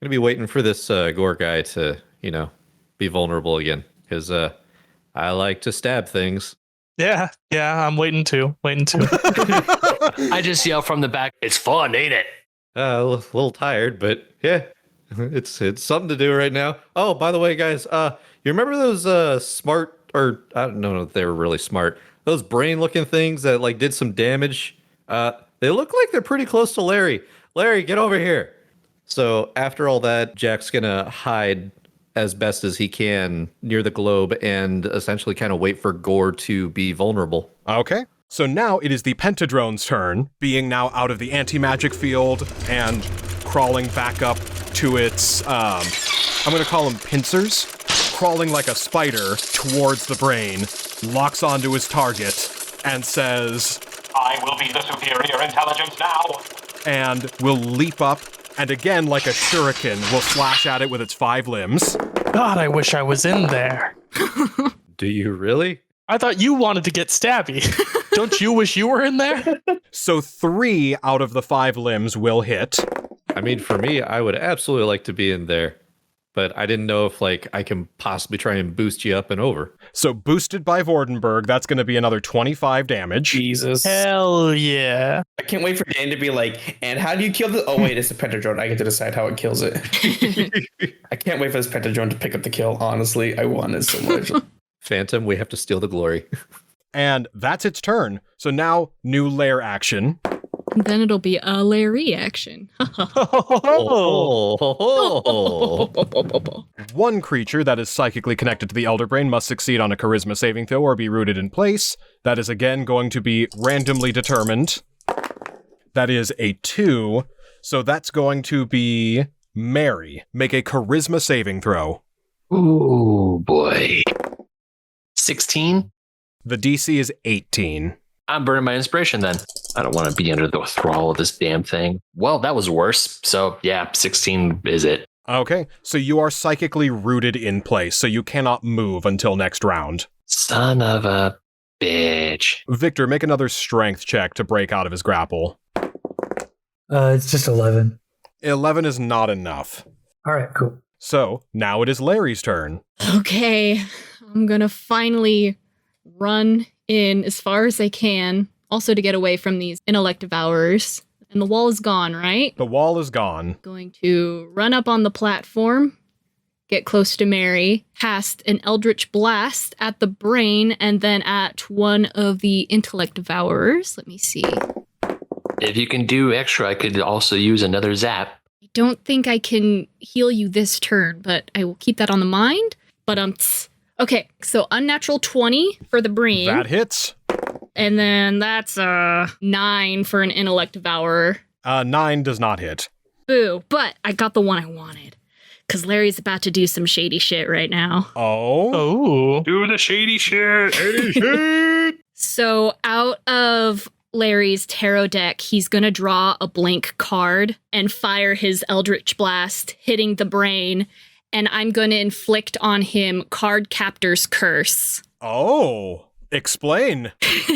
be waiting for this Gore guy to, be vulnerable again, because I like to stab things. Yeah, I'm waiting to. I just yell from the back, it's fun, ain't it? A little tired, but yeah, it's something to do right now. Oh, by the way, guys, you remember those smart, or I don't know if they were really smart, those brain-looking things that did some damage? They look like they're pretty close to Larry. Larry, get over here. So after all that, Jack's gonna hide as best as he can near the globe and essentially kind of wait for Gore to be vulnerable. Okay. So now it is the Pentadrone's turn, being now out of the anti-magic field and crawling back up to its, I'm going to call them pincers, crawling like a spider towards the brain, locks onto his target, and says, I will be the superior intelligence now. And will leap up, and again, like a shuriken, will slash at it with its 5 limbs. God, I wish I was in there. Do you really? I thought you wanted to get stabby. Don't you wish you were in there? So 3 out of the 5 limbs will hit. I mean, for me, I would absolutely like to be in there, but I didn't know if I can possibly try and boost you up and over. So boosted by Vordenberg, that's going to be another 25 damage. Jesus. Hell yeah. I can't wait for Dan to be like, and how do you kill this? Oh, wait, it's the Pentadrone. I get to decide how it kills it. I can't wait for this Pentadrone to pick up the kill, honestly. I want it so much. Phantom, we have to steal the glory. And that's its turn. So now, new lair action. Then it'll be a Larry action. One creature that is psychically connected to the Elder Brain must succeed on a charisma saving throw or be rooted in place. That is again going to be randomly determined. That is a 2. So that's going to be Mary. Make a charisma saving throw. Ooh, boy. 16? The DC is 18. I'm burning my inspiration then. I don't want to be under the thrall of this damn thing. Well, that was worse. So yeah, 16 is it. Okay, so you are psychically rooted in place, so you cannot move until next round. Son of a bitch. Victor, make another strength check to break out of his grapple. It's just 11. 11 is not enough. All right, cool. So now it is Larry's turn. Okay, I'm gonna finally run in as far as I can, also to get away from these intellect devourers. And the wall is gone, right? The wall is gone. Going to run up on the platform, get close to Mary, cast an Eldritch Blast at the brain, and then at one of the intellect devourers. Let me see. If you can do extra, I could also use another zap. I don't think I can heal you this turn, but I will keep that on the mind. But okay, so unnatural 20 for the brain. That hits. And then that's 9 for an intellect devourer. 9 does not hit. Boo, but I got the one I wanted. Because Larry's about to do some shady shit right now. Oh. Do the shady shit. So out of Larry's tarot deck, he's going to draw a blank card and fire his Eldritch Blast, hitting the brain. And I'm going to inflict on him Card Captor's Curse. Oh. Explain.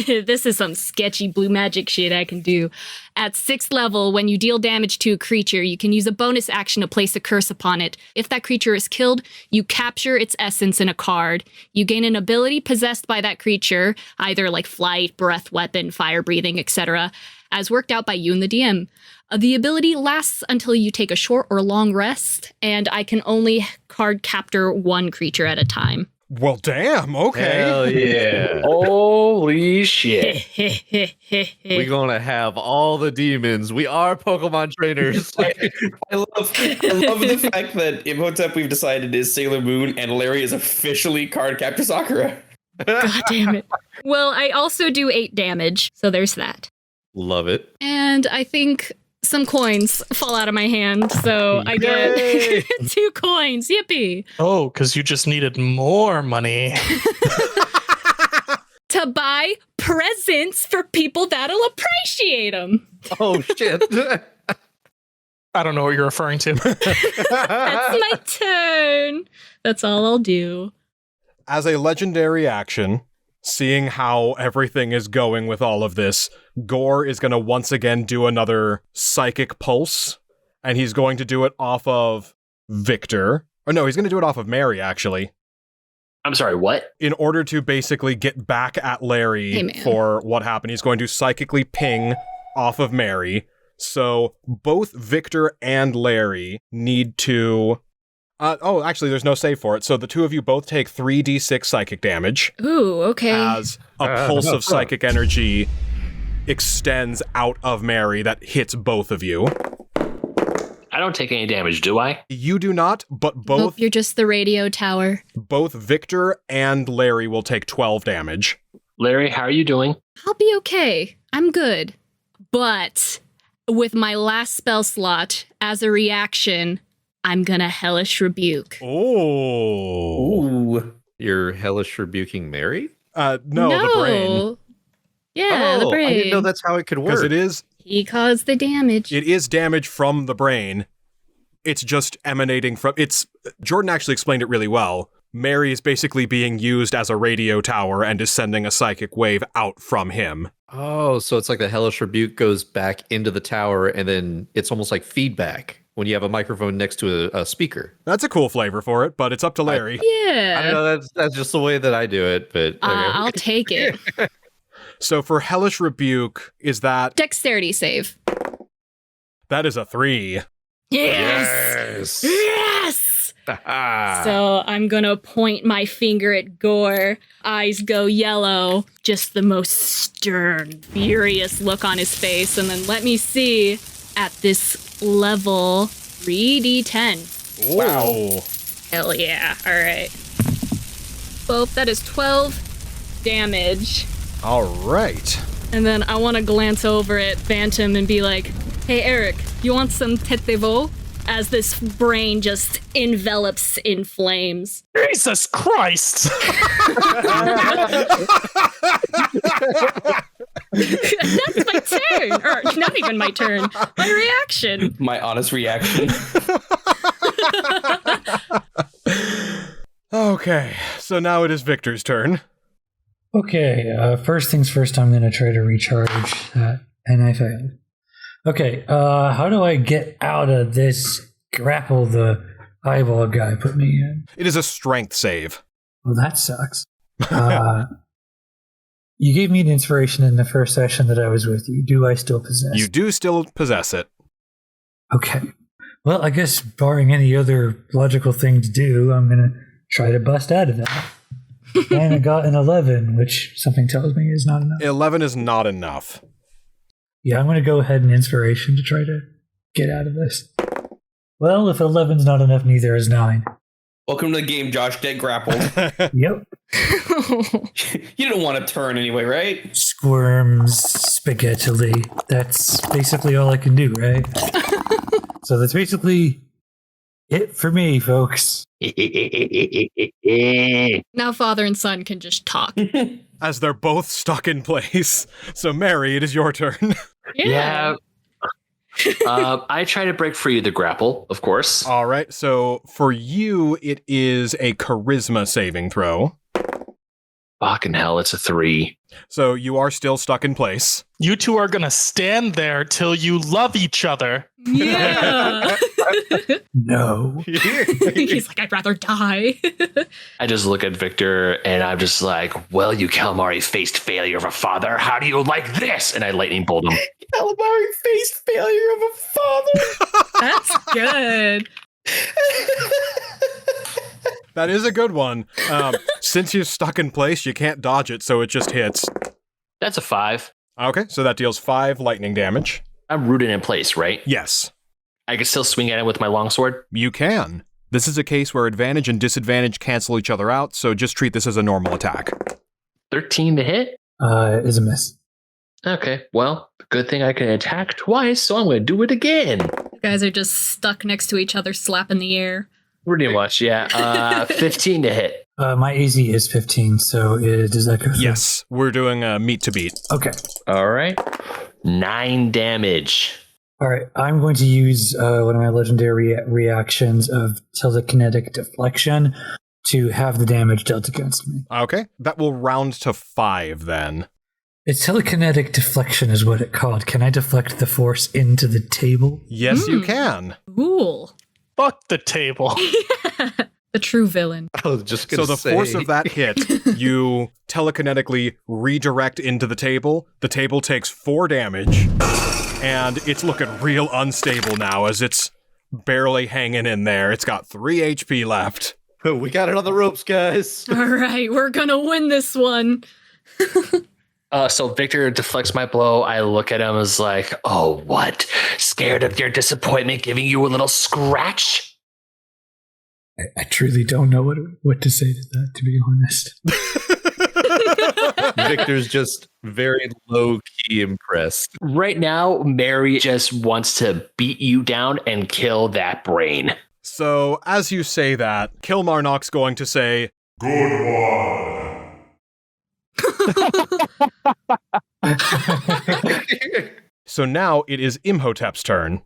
This is some sketchy blue magic shit I can do. At 6th level, when you deal damage to a creature, you can use a bonus action to place a curse upon it. If that creature is killed, you capture its essence in a card. You gain an ability possessed by that creature, either like flight, breath weapon, fire breathing, etc., as worked out by you and the DM. The ability lasts until you take a short or long rest, and I can only card capture one creature at a time. Well, damn. Okay. Hell yeah. Holy shit. We're going to have all the demons. We are Pokemon trainers. I love the fact that Imhotep, we've decided, is Sailor Moon, and Larry is officially Card Captor Sakura. God damn it. Well, I also do 8 damage, so there's that. Love it. And I think some coins fall out of my hand, so I get 2 coins. Yippee! Oh, because you just needed more money. To buy presents for people that'll appreciate them. Oh, shit. I don't know what you're referring to. That's my turn. That's all I'll do. As a legendary action, seeing how everything is going with all of this, Gore is going to once again do another psychic pulse, and he's going to do it off of Victor. Or no, he's going to do it off of Mary, actually. I'm sorry, what? In order to basically get back at Larry for what happened, he's going to psychically ping off of Mary. So both Victor and Larry need to... actually, there's no save for it. So the two of you both take 3d6 psychic damage. Ooh, okay. As a pulse of psychic energy extends out of Mary that hits both of you. I don't take any damage, do I? You do not, but both... Nope, you're just the radio tower. Both Victor and Larry will take 12 damage. Larry, how are you doing? I'll be okay. I'm good. But with my last spell slot, as a reaction, I'm gonna Hellish Rebuke. Oh. Ooh. You're hellish rebuking Mary? No, the brain. Yeah, the brain. I didn't know that's how it could work. Because it is... He caused the damage. It is damage from the brain. It's just emanating from... Jordan actually explained it really well. Mary is basically being used as a radio tower and is sending a psychic wave out from him. Oh, so it's like the hellish rebuke goes back into the tower, and then it's almost like feedback when you have a microphone next to a speaker. That's a cool flavor for it, but it's up to Larry. Yeah. I don't know, that's just the way that I do it, but... Okay. I'll take it. So for Hellish Rebuke, is that... Dexterity save. That is a 3. Yes! Yes! So I'm gonna point my finger at Gore. Eyes go yellow. Just the most stern, furious look on his face. And then let me see at this level 3d10. Wow. Hell yeah. All right. Well, that is 12 damage. All right. And then I want to glance over at Phantom and be like, hey, Erik, you want some tete de veau? As this brain just envelops in flames. Jesus Christ! That's my turn! Or not even my turn. My reaction. My honest reaction. Okay, so now it is Victor's turn. Okay, first things first, I'm going to try to recharge that, and I failed. Okay, how do I get out of this grapple the eyeball guy put me in? It is a strength save. Well, that sucks. You gave me an inspiration in the first session that I was with you. Do I still possess it? You do still possess it. Okay. Well, I guess barring any other logical thing to do, I'm going to try to bust out of that. And I got an 11, which something tells me is not enough. 11 is not enough. Yeah, I'm going to go ahead and inspiration to try to get out of this. Well, if 11's not enough, neither is 9. Welcome to the game, Josh. Get grappled. Yep. You don't want to turn anyway, right? Squirms spaghetti. That's basically all I can do, right? So that's basically it for me, folks. Now father and son can just talk. As they're both stuck in place. So, Mary, it is your turn. Yeah. I try to break free of the grapple, of course. All right. So, for you, it is a charisma saving throw. Fucking hell, it's a 3. So, you are still stuck in place. You two are going to stand there till you love each other. Yeah. No. He's like, I'd rather die. I just look at Victor and I'm just like, well, you calamari-faced failure of a father. How do you like this? And I lightning bolt him. Calamari-faced failure of a father. That's good. That is a good one. Since you're stuck in place, you can't dodge it, so it just hits. That's a 5. Okay, so that deals 5 lightning damage. I'm rooted in place, right? Yes, I can still swing at it with my longsword? you can. This is a case where advantage and disadvantage cancel each other out, so just treat this as a normal attack. 13 to hit? Is a miss. Okay, well, good thing I can attack twice, so I'm going to do it again. You guys are just stuck next to each other, slapping the air. Pretty much, yeah. 15 to hit. My AZ is 15, so does that go through? Yes, we're doing meet to beat. Okay. All right. 9 damage. All right. I'm going to use one of my legendary reactions of telekinetic deflection to have the damage dealt against me. Okay, that will round to 5 then. It's telekinetic deflection is what it's called. Can I deflect the force into the table? Yes, you can. Cool. Fuck the table. The true villain. I was just So going to the say. force of that hit, you telekinetically redirect into the table. The table takes 4 damage, and it's looking real unstable now as it's barely hanging in there. It's got 3 HP left. We got it on the ropes, guys. All right, we're gonna win this one. So Victor deflects my blow. I look at him as like, oh, what? Scared of your disappointment giving you a little scratch? I truly don't know what to say to that, to be honest. Victor's just very low-key impressed. Right now, Mary just wants to beat you down and kill that brain. So as you say that, Kilmarnock's going to say, Good one. so now it is Imhotep's turn.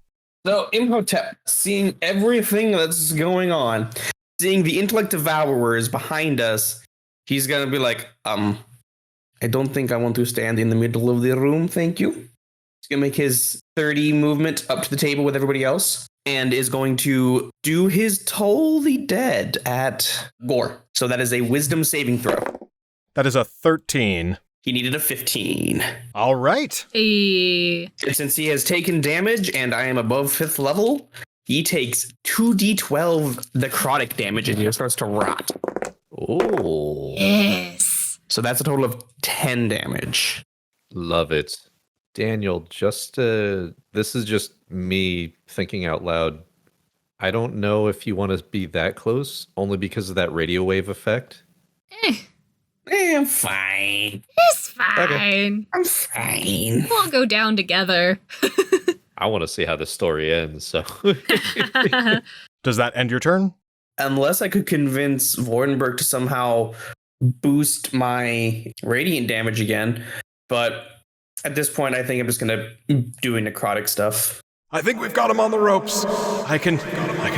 So Imhotep, seeing everything that's going on, seeing the intellect devourers behind us, he's gonna be like, I don't think I want to stand in the middle of the room, thank you. He's gonna make his 30 movement up to the table with everybody else, and is going to do his Toll the Dead at Gore. So that is a wisdom saving throw. That is a 13. He needed a 15. All right. Hey. And since he has taken damage and I am above 5th level, he takes 2d12 necrotic damage and he starts to rot. Oh, Yes. So that's a total of 10 damage. love it. Daniel, this is just me thinking out loud. I don't know if you want to be that close, only because of that radio wave effect. I'm fine. It's fine. I'm fine. We'll go down together. I want to see how the story ends, so. Does that end your turn? Unless I could convince Vordenberg to somehow boost my radiant damage again. But at this point, I think I'm just going to do necrotic stuff. I think we've got him on the ropes. I can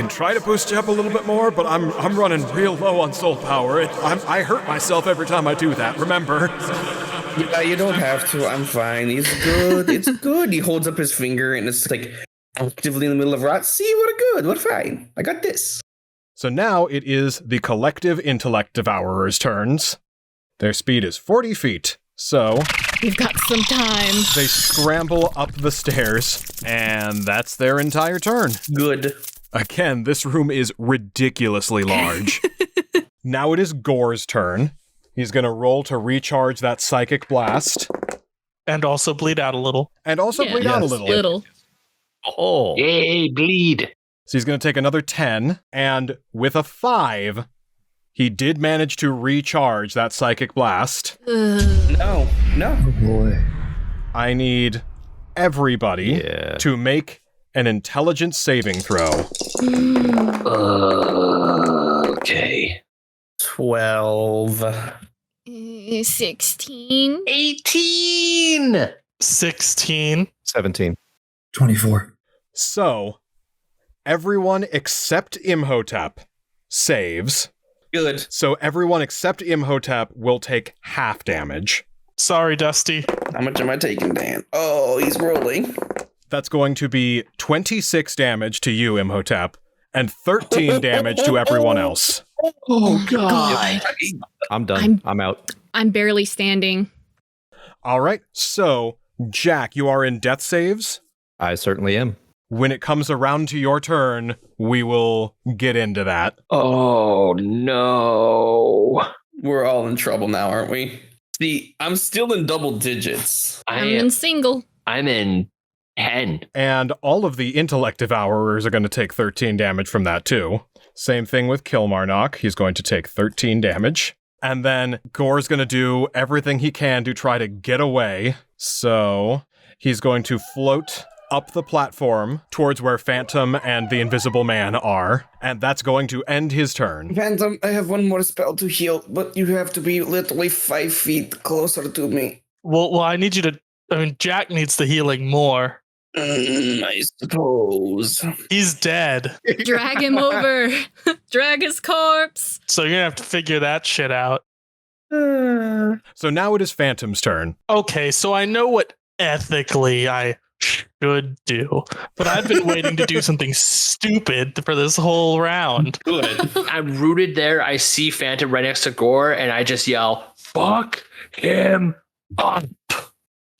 try to boost you up a little bit more, but I'm running real low on soul power. I hurt myself every time I do that, remember? Yeah, you don't have to. I'm fine. It's good. It's good. He holds up his finger and it's like actively in the middle of rot. See, what good. What fine. I got this. So now it is the collective intellect devourers' turns. Their speed is 40 feet, so We've got some time. they scramble up the stairs, and that's their entire turn. Good. Again, this room is ridiculously large. Now it is Gore's turn. He's going to roll to recharge that psychic blast. And also bleed out a little. And also bleed out a Yes. little. Oh. Yay, bleed. So he's going to take another 10, and with a 5, he did manage to recharge that psychic blast. No. Oh boy. I need everybody to make an intelligence saving throw. Okay. 12. 16. 18. 16. 17. 24. So, everyone except Imhotep saves. Good. So everyone except Imhotep will take half damage. Sorry, Dusty. How much am I taking, Dan? Oh, he's rolling. That's going to be 26 damage to you, Imhotep, and 13 damage to everyone else. Oh, God. I'm done. I'm out. I'm barely standing. All right, so, Jack, you are in death saves. I certainly am. When it comes around to your turn, we will get into that. Oh, no. We're all in trouble now, aren't we? See, I'm still in double digits. I'm in single. I'm in 10. And all of the intellect devourers are going to take 13 damage from that too. Same thing with Kilmarnock. He's going to take 13 damage. And then Gore's going to do everything he can to try to get away. So he's going to float up the platform towards where Phantom and the Invisible Man are. And that's going to end his turn. Phantom, I have one more spell to heal, but you have to be literally 5 feet closer to me. Well, I need you to... I mean, Jack needs the healing more. I suppose. He's dead. Drag him over. Drag his corpse. So you're going to have to figure that shit out. So now it is Phantom's turn. Okay, so I know what ethically I should do, but I've been waiting to do something stupid for this whole round. Good. I'm rooted there. I see Phantom right next to Gore, and I just yell, "Fuck him up."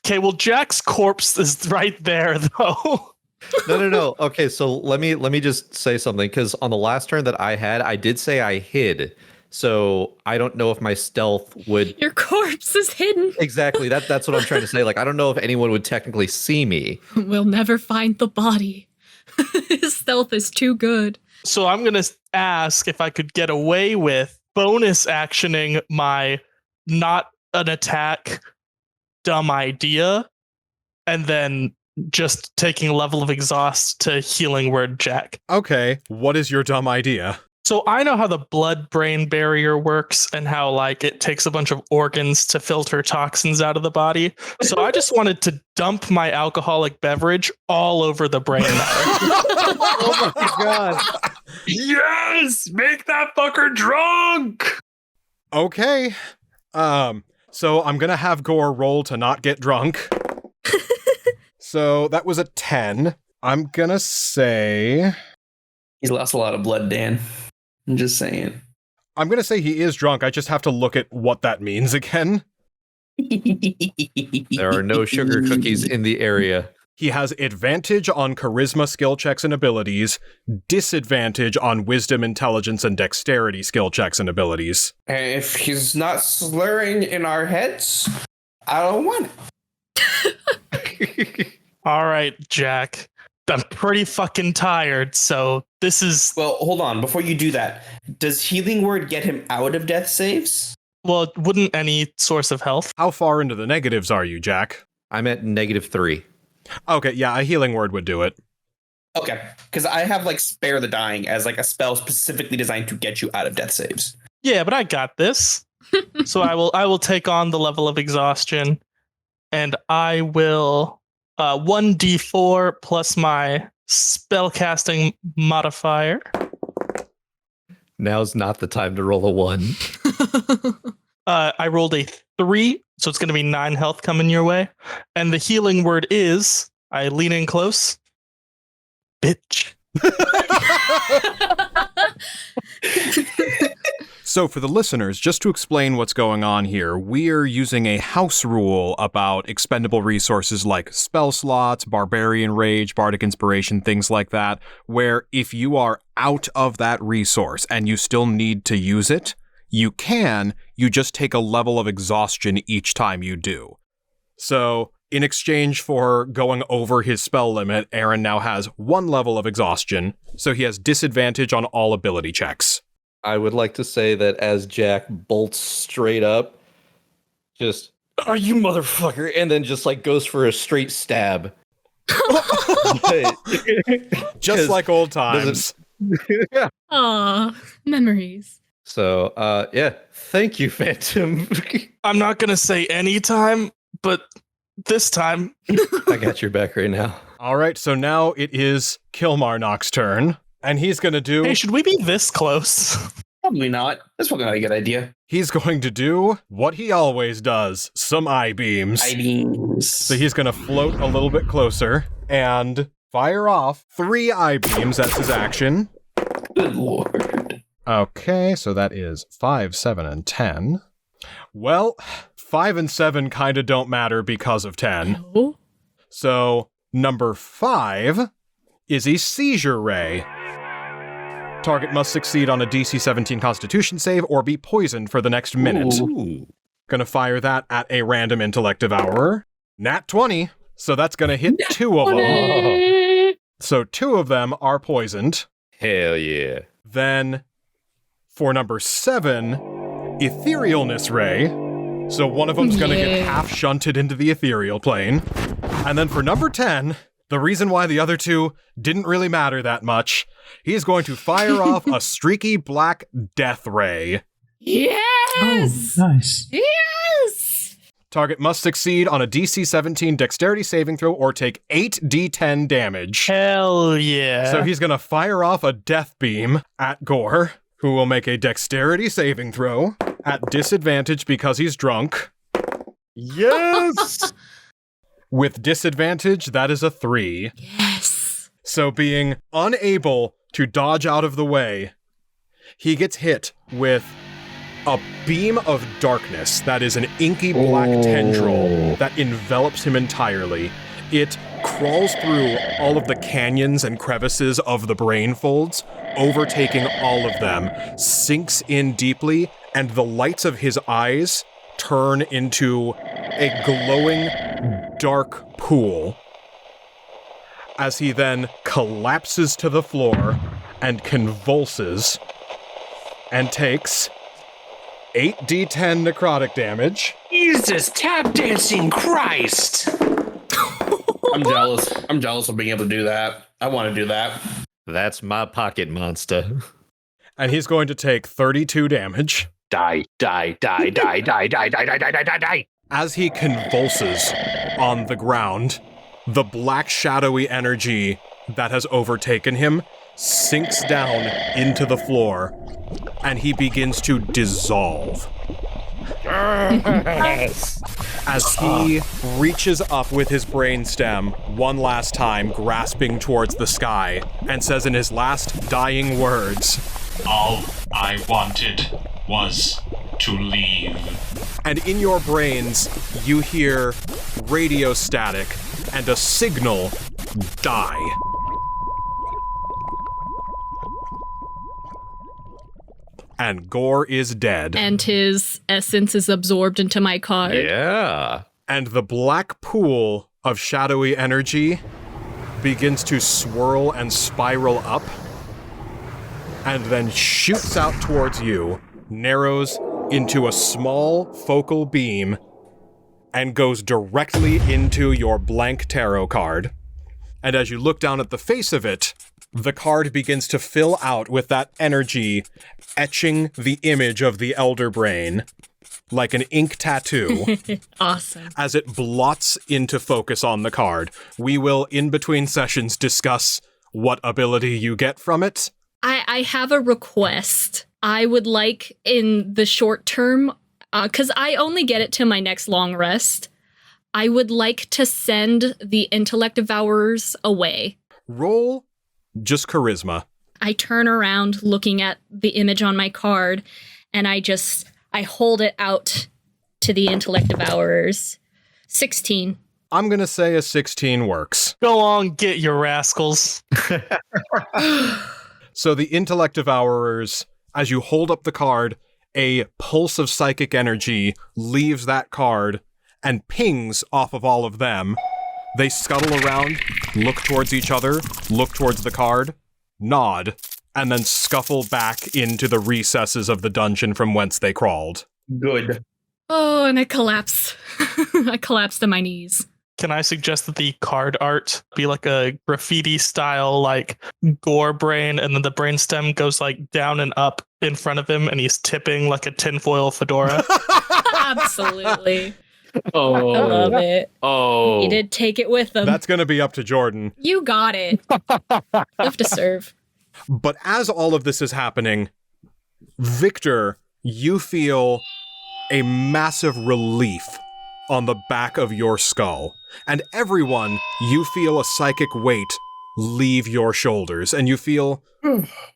Okay, well, Jack's corpse is right there, though. No. Okay, so let me just say something, because on the last turn that I had, I did say I hid. So I don't know if my stealth would... Your corpse is hidden. Exactly. That's what I'm trying to say. Like, I don't know if anyone would technically see me. We'll never find the body. His stealth is too good. So I'm going to ask if I could get away with bonus actioning my not an attack dumb idea, and then just taking a level of exhaust to healing word Jack. Okay, what is your dumb idea? So I know how the blood-brain barrier works and how, like, it takes a bunch of organs to filter toxins out of the body. So I just wanted to dump my alcoholic beverage all over the brain matter. Oh my god. Yes! Make that fucker drunk! Okay. So I'm gonna have Gore roll to not get drunk. So that was a 10. I'm gonna say... He's lost a lot of blood, Dan. I'm just saying. I'm gonna say he is drunk. I just have to look at what that means again. There are no sugar cookies in the area. He has advantage on charisma skill checks and abilities, disadvantage on wisdom, intelligence, and dexterity skill checks and abilities. And if he's not slurring in our heads, I don't want it. All right, Jack. I'm pretty fucking tired, so this is... Well, hold on. Before you do that, does healing word get him out of death saves? Well, wouldn't any source of health? How far into the negatives are you, Jack? I'm at -3. Okay, yeah, a healing word would do it. Okay, because I have like Spare the Dying as like a spell specifically designed to get you out of death saves. Yeah, but I got this. So I will take on the level of exhaustion, and I will 1d4 plus my spellcasting modifier. Now's not the time to roll a 1. I rolled a 3, so it's going to be 9 health coming your way. And the healing word is, I lean in close, bitch. So for the listeners, just to explain what's going on here, we're using a house rule about expendable resources like spell slots, barbarian rage, bardic inspiration, things like that, where if you are out of that resource and you still need to use it, you just take a level of exhaustion each time you do. So, in exchange for going over his spell limit, Aaron now has 1 level of exhaustion, so he has disadvantage on all ability checks. I would like to say that as Jack bolts straight up, just, "Are you motherfucker?" and then just like goes for a straight stab. Just like old times. Yeah. Aw, memories. So, yeah, thank you, Phantom. I'm not going to say anytime, but this time. I got your back right now. All right, so now it is Kilmarnock's turn, and he's going to do... Hey, should we be this close? Probably not. That's probably not a good idea. He's going to do what he always does, some eye beams. Eye beams. So he's going to float a little bit closer and fire off 3 eye beams as his action. Good lord. Okay, so that is 5, 7, and 10. Well, 5 and 7 kind of don't matter because of 10. Oh. So number 5 is a seizure ray. Target must succeed on a DC 17 Constitution save or be poisoned for the next minute. Ooh. Gonna fire that at a random intellect devourer. Nat 20, so that's gonna hit 2 of them. So 2 of them are poisoned. Hell yeah. Then for number 7, Etherealness Ray. So one of them's gonna get half shunted into the ethereal plane. And then for number 10, the reason why the other 2 didn't really matter that much, he's going to fire off a streaky black death ray. Yes! Oh, nice. Yes! Target must succeed on a DC 17 dexterity saving throw or take 8d10 damage. Hell yeah. So he's going to fire off a death beam at Gore, who will make a dexterity saving throw at disadvantage because he's drunk. Yes! With disadvantage, that is a 3. Yes. So being unable to dodge out of the way, he gets hit with a beam of darkness that is an inky black tendril that envelops him entirely. It crawls through all of the canyons and crevices of the brain folds, overtaking all of them, sinks in deeply, and the lights of his eyes turn into a glowing, dark pool as he then collapses to the floor and convulses and takes 8d10 necrotic damage. Jesus, tap dancing Christ! I'm jealous. I'm jealous of being able to do that. I want to do that. That's my pocket monster. And he's going to take 32 damage. Die, die, die, die, die, die, die, die, die, die, die, die. As he convulses on the ground, the black shadowy energy that has overtaken him sinks down into the floor, and he begins to dissolve. As he reaches up with his brainstem one last time, grasping towards the sky, and says in his last dying words, All I wanted was to leave. and in your brains, you hear radio static and a signal, die. And Gore is dead. And his essence is absorbed into my card. Yeah. And the black pool of shadowy energy begins to swirl and spiral up, and then shoots out towards you, narrows into a small focal beam, and goes directly into your blank tarot card. And as you look down at the face of it, the card begins to fill out with that energy, etching the image of the Elder Brain like an ink tattoo. Awesome. As it blots into focus on the card. We will, in between sessions, discuss what ability you get from it. I have a request. I would like in the short term, because I only get it to my next long rest, I would like to send the Intellect Devourers away. Roll just charisma. I turn around looking at the image on my card, and I hold it out to the Intellect Devourers. 16. I'm going to say a 16 works. Go on, get your rascals. So the Intellect Devourers, as you hold up the card, a pulse of psychic energy leaves that card and pings off of all of them. They scuttle around, look towards each other, look towards the card, nod, and then scuffle back into the recesses of the dungeon from whence they crawled. Good. Oh, and I collapse. I collapse to my knees. Can I suggest that the card art be like a graffiti style, like Gore brain, and then the brainstem goes like down and up in front of him, and he's tipping like a tinfoil fedora? Absolutely. Oh, I love it. Oh, He did take it with him. That's going to be up to Jordan. You got it. Live to serve. But as all of this is happening, Victor, you feel a massive relief on the back of your skull. And everyone, you feel a psychic weight leave your shoulders. And you feel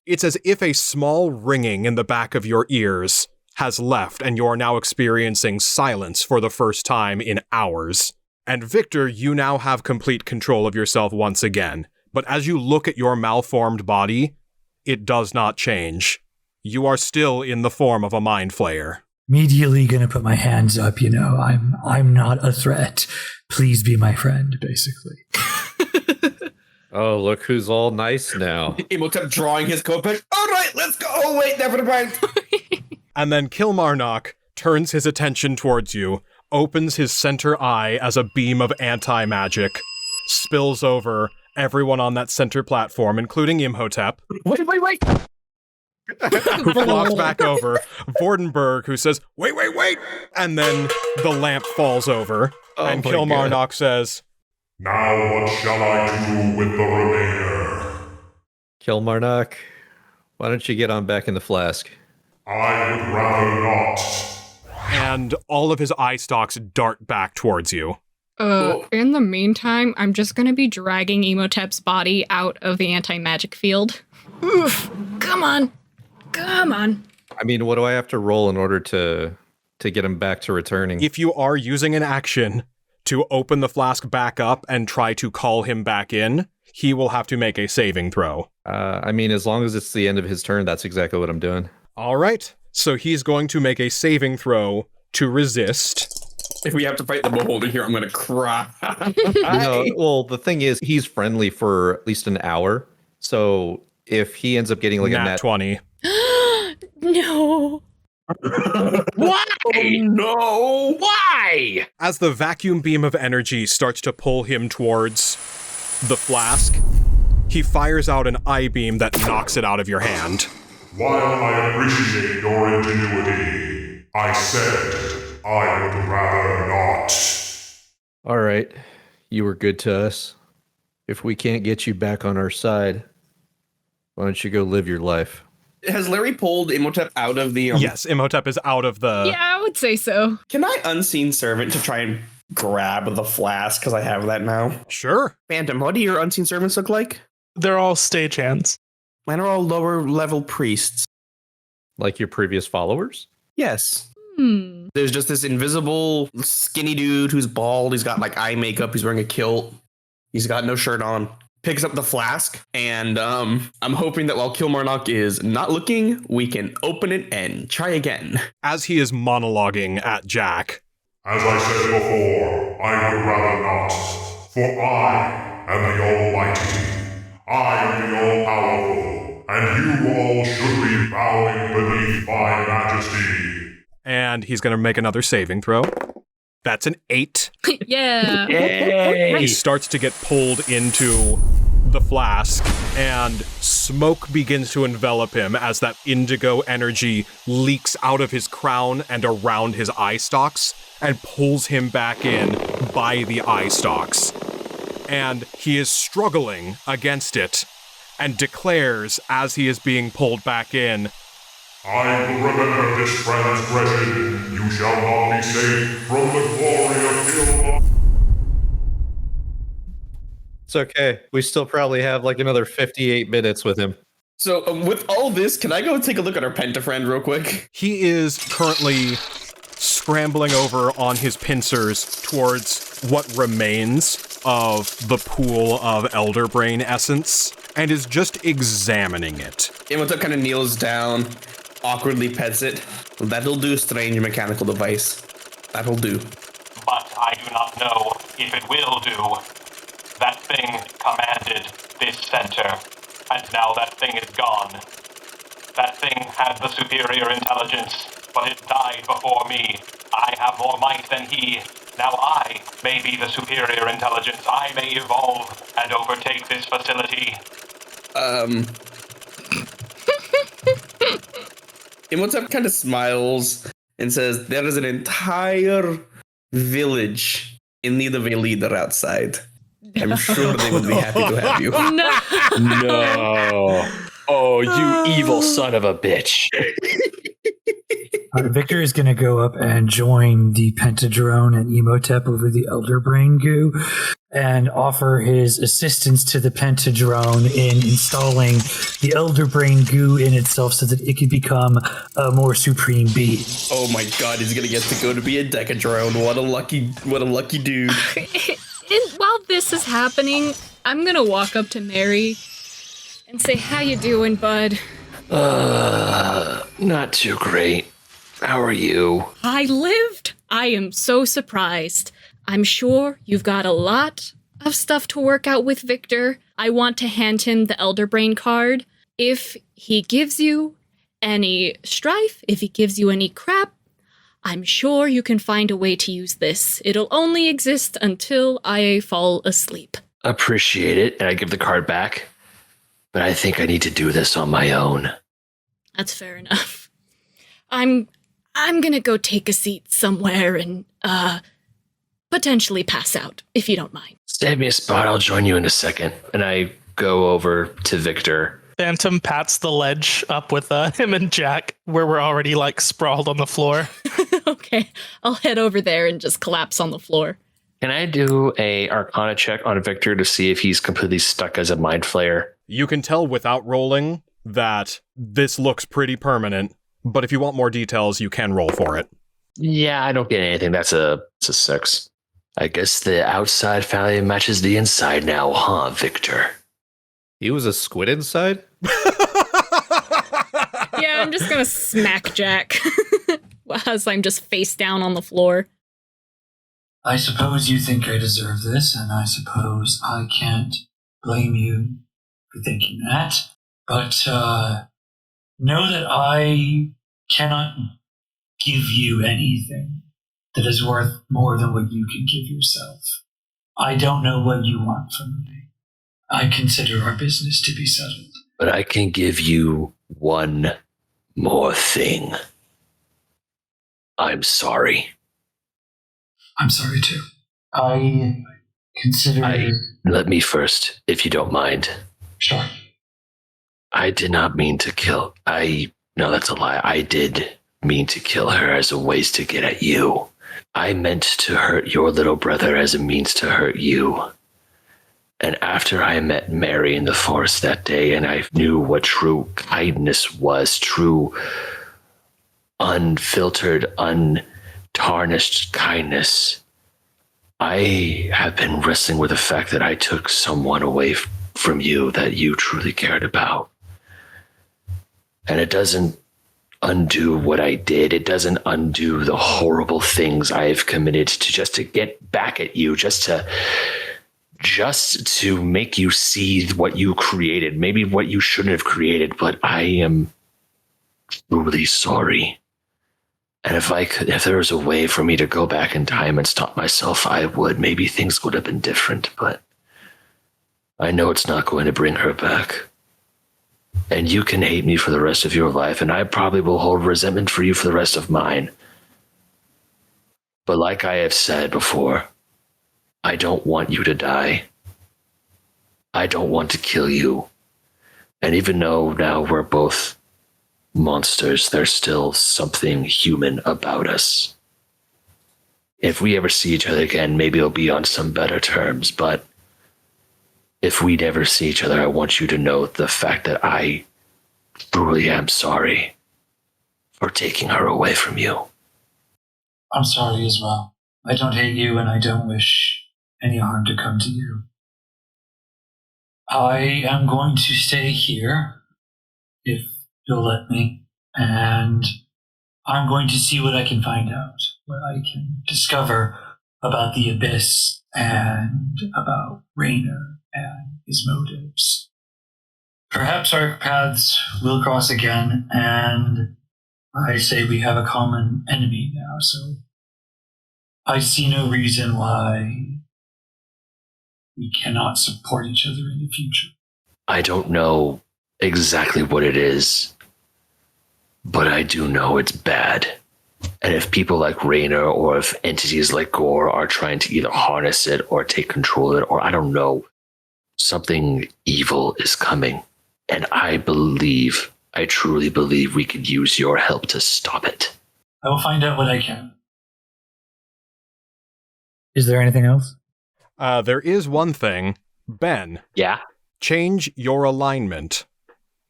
it's as if a small ringing in the back of your ears has left, and you're now experiencing silence for the first time in hours. And Victor, you now have complete control of yourself once again. But as you look at your malformed body, it does not change. You are still in the form of a mind flayer. Immediately gonna put my hands up, you know, I'm not a threat. Please be my friend, basically. Oh, look who's all nice now. Imhotep drawing his coat back. All right, let's go. Oh, wait, never mind. And then Kilmarnock turns his attention towards you, opens his center eye as a beam of anti-magic, spills over everyone on that center platform, including Imhotep, Wait. who flops back over, Vordenberg, who says, wait, and then the lamp falls over, and my Kilmarnock says, Now what shall I do with the remainder? Kilmarnock, why don't you get on back in the flask? I would rather not. and all of his eye stalks dart back towards you. In the meantime, I'm just gonna be dragging Imhotep's body out of the anti-magic field. Oof, come on. I mean, what do I have to roll in order to get him back to returning? If you are using an action to open the flask back up and try to call him back in, he will have to make a saving throw. I mean, as long as it's the end of his turn, that's exactly what I'm doing. All right, so he's going to make a saving throw to resist. If we have to fight the beholder here, I'm going to cry. Well, the thing is, he's friendly for at least an hour. So if he ends up getting like a Nat 20. No. Why? No. Why? As the vacuum beam of energy starts to pull him towards the flask, he fires out an eye beam that knocks it out of your hand. While I appreciate your ingenuity, I said I would rather not. All right, you were good to us. If we can't get you back on our side, why don't you go live your life? Has Larry pulled Imhotep out of the... Yes, Imhotep is out of the... Yeah, I would say so. Can I unseen servant to try and grab the flask, because I have that now? Sure. Phantom, what do your unseen servants look like? They're all stagehands. Mine are all lower level priests. Like your previous followers? Yes. Hmm. There's just this invisible skinny dude who's bald. He's got like eye makeup. He's wearing a kilt. He's got no shirt on. Picks up the flask, and I'm hoping that while Kilmarnock is not looking, we can open it and try again. As he is monologuing at Jack. As I said before, I would rather not. For I am the Almighty. I am the All-Powerful, and you all should be bowing beneath my majesty. And he's going to make another saving throw. That's an 8. Yeah. He starts to get pulled into the flask, and smoke begins to envelop him as that indigo energy leaks out of his crown and around his eye stalks and pulls him back in by the eye stalks. And he is struggling against it and declares as he is being pulled back in, I will remember this transgression. You shall not be saved from the glory of Kilmarnock. It's okay. We still probably have like another 58 minutes with him. So with all this, can I go take a look at our Pentafriend real quick? he is currently scrambling over on his pincers towards what remains of the pool of Elder Brain essence and is just examining it. Imhotep kind of kneels down, awkwardly pets it. That'll do, strange mechanical device. That'll do. But not know if it will do. That thing commanded this center, and now that thing is gone. That thing had the superior intelligence, but it died before me. I have more might than he. Now I may be the superior intelligence. I may evolve and overtake this facility. Imhotep kind of smiles and says, there is an entire village in need of a leader outside. I'm sure they would be happy to have you. No. Oh, you evil son of a bitch. Victor is going to go up and join the Pentadrone and Imhotep over the Elder Brain goo and offer his assistance to the Pentadrone in installing the Elder Brain goo in itself so that it could become a more supreme being. Oh my god, he's going to get to go to be a Decadrone. What a lucky dude. While this is happening, I'm going to walk up to Mary and say, how you doing, bud? Not too great. How are you? I lived. I am so surprised. I'm sure you've got a lot of stuff to work out with Victor. I want to hand him the Elder Brain card. If he gives you any strife, if he gives you any crap, I'm sure you can find a way to use this. It'll only exist until I fall asleep. Appreciate it, and I give the card back. But I think I need to do this on my own. That's fair enough. I'm gonna go take a seat somewhere and, potentially pass out, if you don't mind. Save me a spot, I'll join you in a second. And I go over to Victor. Phantom pats the ledge up with him and Jack, where we're already, sprawled on the floor. Okay, I'll head over there and just collapse on the floor. Can I do a Arcana check on Victor to see if he's completely stuck as a mind flayer? You can tell without rolling that this looks pretty permanent, but if you want more details, you can roll for it. Yeah, I don't get anything. It's a 6. I guess the outside value matches the inside now, huh, Victor? He was a squid inside? Yeah, I'm just gonna smack Jack as I'm just face down on the floor. I suppose you think I deserve this, and I suppose I can't blame you for thinking that. But know that I cannot give you anything that is worth more than what you can give yourself. I don't know what you want from me. I consider our business to be settled. But I can give you one more thing. I'm sorry too. I consider... Let me first, if you don't mind. Sure. I did not mean to kill... No, that's a lie. I did mean to kill her as a ways to get at you. I meant to hurt your little brother as a means to hurt you. And after I met Mary in the forest that day and I knew what true kindness was, true unfiltered, untarnished kindness, I have been wrestling with the fact that I took someone away from you that you truly cared about. And it doesn't undo what I did. It doesn't undo the horrible things I've committed to get back at you, just to make you see what you created, maybe what you shouldn't have created, but I am truly sorry. And if there was a way for me to go back in time and stop myself, I would. Maybe things would have been different, but I know it's not going to bring her back. And you can hate me for the rest of your life, and I probably will hold resentment for you for the rest of mine. But like I have said before, I don't want you to die. I don't want to kill you. And even though now we're both monsters, there's still something human about us. If we ever see each other again, maybe it'll be on some better terms, but if we never see each other, I want you to know the fact that I truly am sorry for taking her away from you. I'm sorry as well. I don't hate you and I don't wish any harm to come to you. I am going to stay here, if you'll let me, and I'm going to see what I can find out, what I can discover about the Abyss and about Reiner and his motives. Perhaps our paths will cross again, and I say we have a common enemy now, so I see no reason why we cannot support each other in the future. I don't know exactly what it is, but I do know it's bad. And if people like Reiner or if entities like Gore are trying to either harness it or take control of it, or I don't know, something evil is coming. And I truly believe we could use your help to stop it. I will find out what I can. Is there anything else? There is one thing. Ben. Yeah? Change your alignment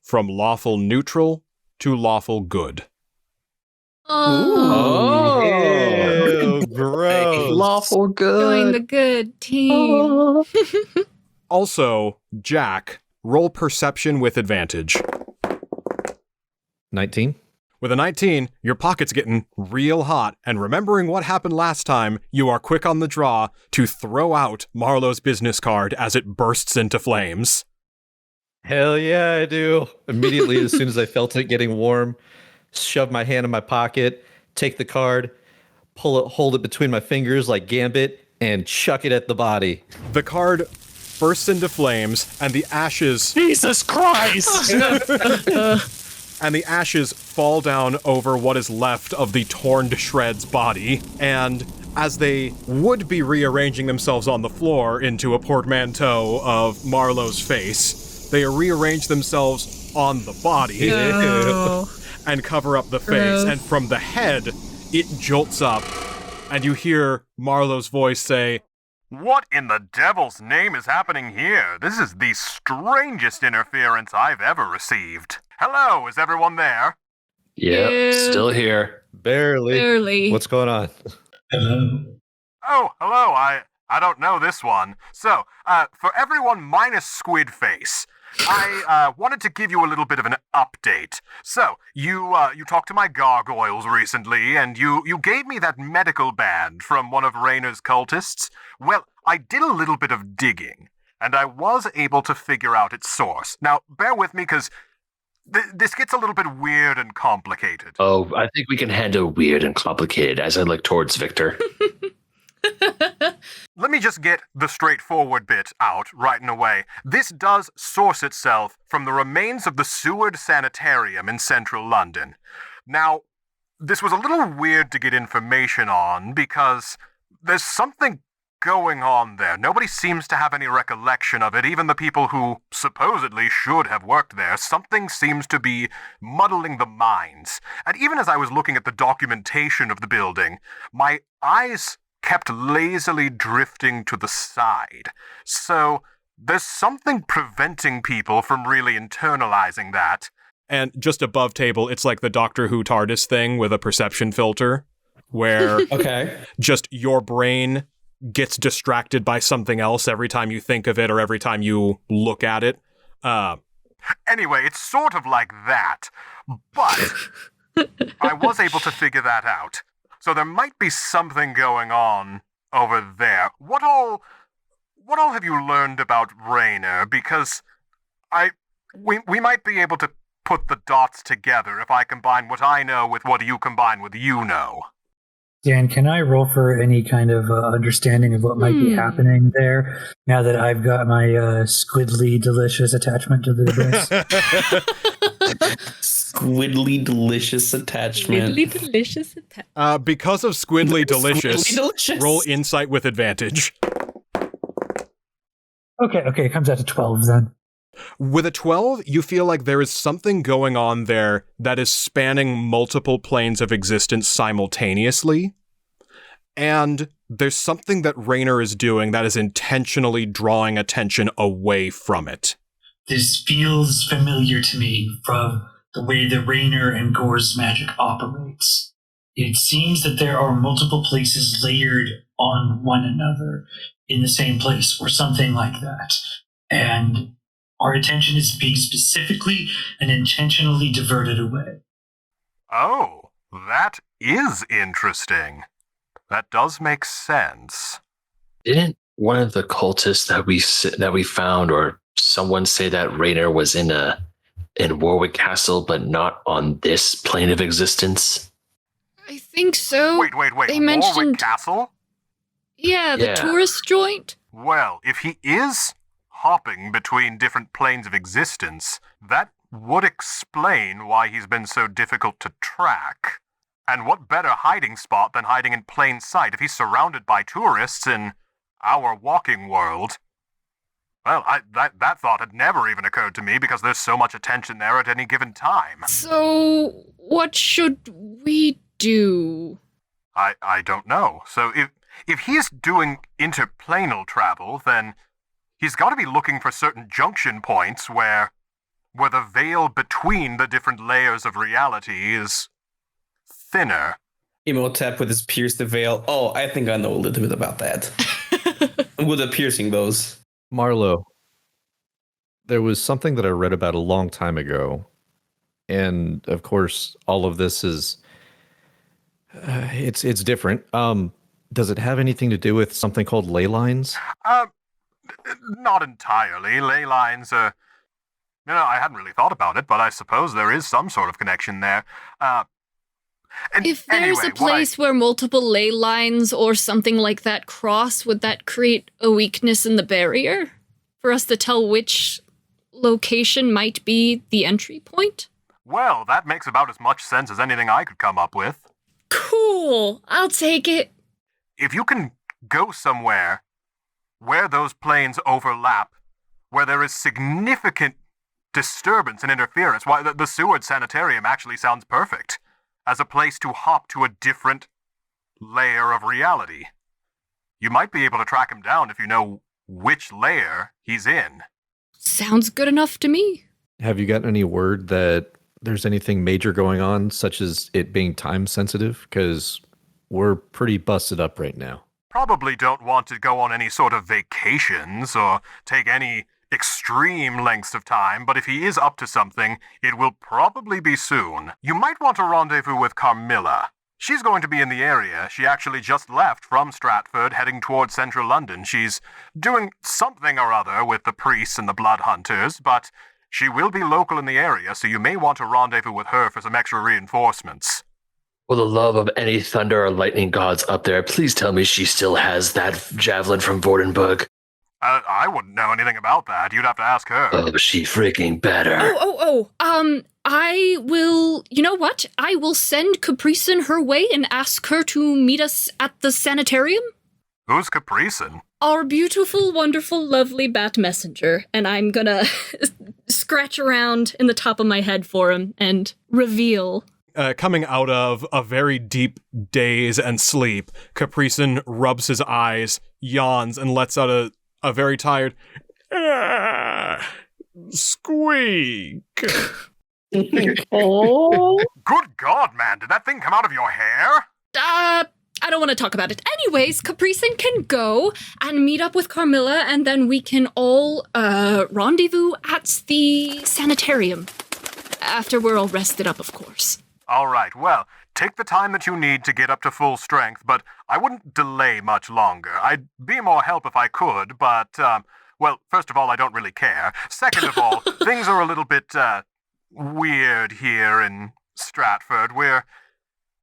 from lawful neutral to lawful good. Oh, gross. Lawful good. Join the good team. Also, Jack, roll perception with advantage. 19. With a 19, your pocket's getting real hot, and remembering what happened last time, you are quick on the draw to throw out Marlowe's business card as it bursts into flames. Hell yeah, I do. Immediately, as soon as I felt it getting warm, shove my hand in my pocket, take the card, pull it, hold it between my fingers like Gambit, and chuck it at the body. The card bursts into flames, and the ashes... Jesus Christ! and the ashes fall down over what is left of the torn to shreds body, and as they would be rearranging themselves on the floor into a portmanteau of Marlowe's face, they rearrange themselves on the body and cover up the face, and from the head, it jolts up, and you hear Marlowe's voice say, What in the devil's name is happening here? This is the strangest interference I've ever received. Hello, is everyone there? Yep, Yeah. still here. Barely. What's going on? Hello. Oh, hello, I don't know this one. So, for everyone minus Squid Face, I wanted to give you a little bit of an update. So, you talked to my gargoyles recently, and you gave me that medical band from one of Reiner's cultists. Well, I did a little bit of digging, and I was able to figure out its source. Now, bear with me, because this gets a little bit weird and complicated. Oh, I think we can handle weird and complicated as I look towards Victor. Let me just get the straightforward bit out right in a way. This does source itself from the remains of the Seward Sanitarium in central London. Now, this was a little weird to get information on because there's something going on there. Nobody seems to have any recollection of it, even the people who supposedly should have worked there. Something seems to be muddling the minds. And even as I was looking at the documentation of the building, my eyes kept lazily drifting to the side. So there's something preventing people from really internalizing that. and just above table, it's like the Doctor Who TARDIS thing with a perception filter, where just your brain gets distracted by something else every time you think of it or every time you look at it. Anyway, it's sort of like that, but I was able to figure that out. So there might be something going on over there. What all have you learned about Reiner? Because we might be able to put the dots together if I combine what I know with what you combine with you know. Dan, can I roll for any kind of understanding of what might be happening there now that I've got my squidly delicious attachment to the abyss? Squidly delicious attachment. Squidly delicious attachment. Because of Squidly Delicious, Squidly delicious. roll insight with advantage. Okay, it comes out to 12 then. With a 12, you feel like there is something going on there that is spanning multiple planes of existence simultaneously. And there's something that Reiner is doing that is intentionally drawing attention away from it. This feels familiar to me from the way that Reiner and Gore's magic operates. It seems that there are multiple places layered on one another in the same place, or something like that. And our attention is being specifically and intentionally diverted away. Oh, that is interesting. that does make sense. Didn't one of the cultists that we found, or someone say that Reiner was in Warwick Castle, but not on this plane of existence? I think so. Wait. They Warwick mentioned Castle? Yeah, the tourist joint. Well, if he is hopping between different planes of existence, that would explain why he's been so difficult to track. And what better hiding spot than hiding in plain sight if he's surrounded by tourists in our walking world? Well, that thought had never even occurred to me because there's so much attention there at any given time. So, what should we do? I don't know. So if he's doing interplanal travel, then he's got to be looking for certain junction points where the veil between the different layers of reality is thinner. Imhotep with his pierce the veil. Oh, I think I know a little bit about that. With the piercing those. Marlo, there was something that I read about a long time ago. And of course, all of this is it's different. Does it have anything to do with something called ley lines? Not entirely. Ley lines are... I hadn't really thought about it, but I suppose there is some sort of connection there. If there's a place where multiple ley lines or something like that cross, would that create a weakness in the barrier? For us to tell which location might be the entry point? Well, that makes about as much sense as anything I could come up with. Cool! I'll take it. If you can go somewhere where those planes overlap, where there is significant disturbance and interference, why the Seward Sanitarium actually sounds perfect as a place to hop to a different layer of reality. You might be able to track him down if you know which layer he's in. Sounds good enough to me. Have you gotten any word that there's anything major going on, such as it being time sensitive? Because we're pretty busted up right now. Probably don't want to go on any sort of vacations or take any extreme lengths of time, but if he is up to something, it will probably be soon. You might want to rendezvous with Carmilla. She's going to be in the area. She actually just left from Stratford, heading towards central London. She's doing something or other with the priests and the blood hunters, but she will be local in the area, so you may want to rendezvous with her for some extra reinforcements. For the love of any thunder or lightning gods up there, please tell me she still has that javelin from Vordenburg. I wouldn't know anything about that. You'd have to ask her. Oh, she freaking better. I will, you know what? I will send Capricin her way and ask her to meet us at the sanitarium. Who's Capricin? Our beautiful, wonderful, lovely bat messenger. And I'm gonna scratch around in the top of my head for him and reveal. Coming out of a very deep daze and sleep, Capricin rubs his eyes, yawns, and lets out a very tired squeak. Oh. Good God, man, did that thing come out of your hair? I don't want to talk about it. Anyways, Capricin can go and meet up with Carmilla, and then we can all rendezvous at the sanitarium. After we're all rested up, of course. All right, well, take the time that you need to get up to full strength, but I wouldn't delay much longer. I'd be more help if I could, but, well, first of all, I don't really care. Second of all, things are a little bit, weird here in Stratford.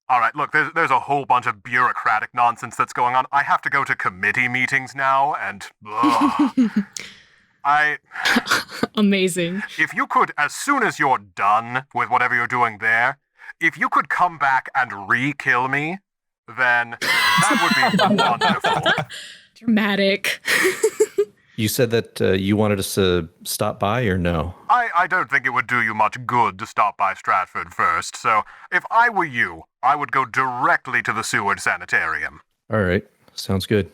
All right, look, there's a whole bunch of bureaucratic nonsense that's going on. I have to go to committee meetings now, and, Amazing. If you could, as soon as you're done with whatever you're doing there, if you could come back and re-kill me, then that would be wonderful. Dramatic. You said that you wanted us to stop by, or no? I don't think it would do you much good to stop by Stratford first, so if I were you, I would go directly to the Seward Sanitarium. All right, sounds good.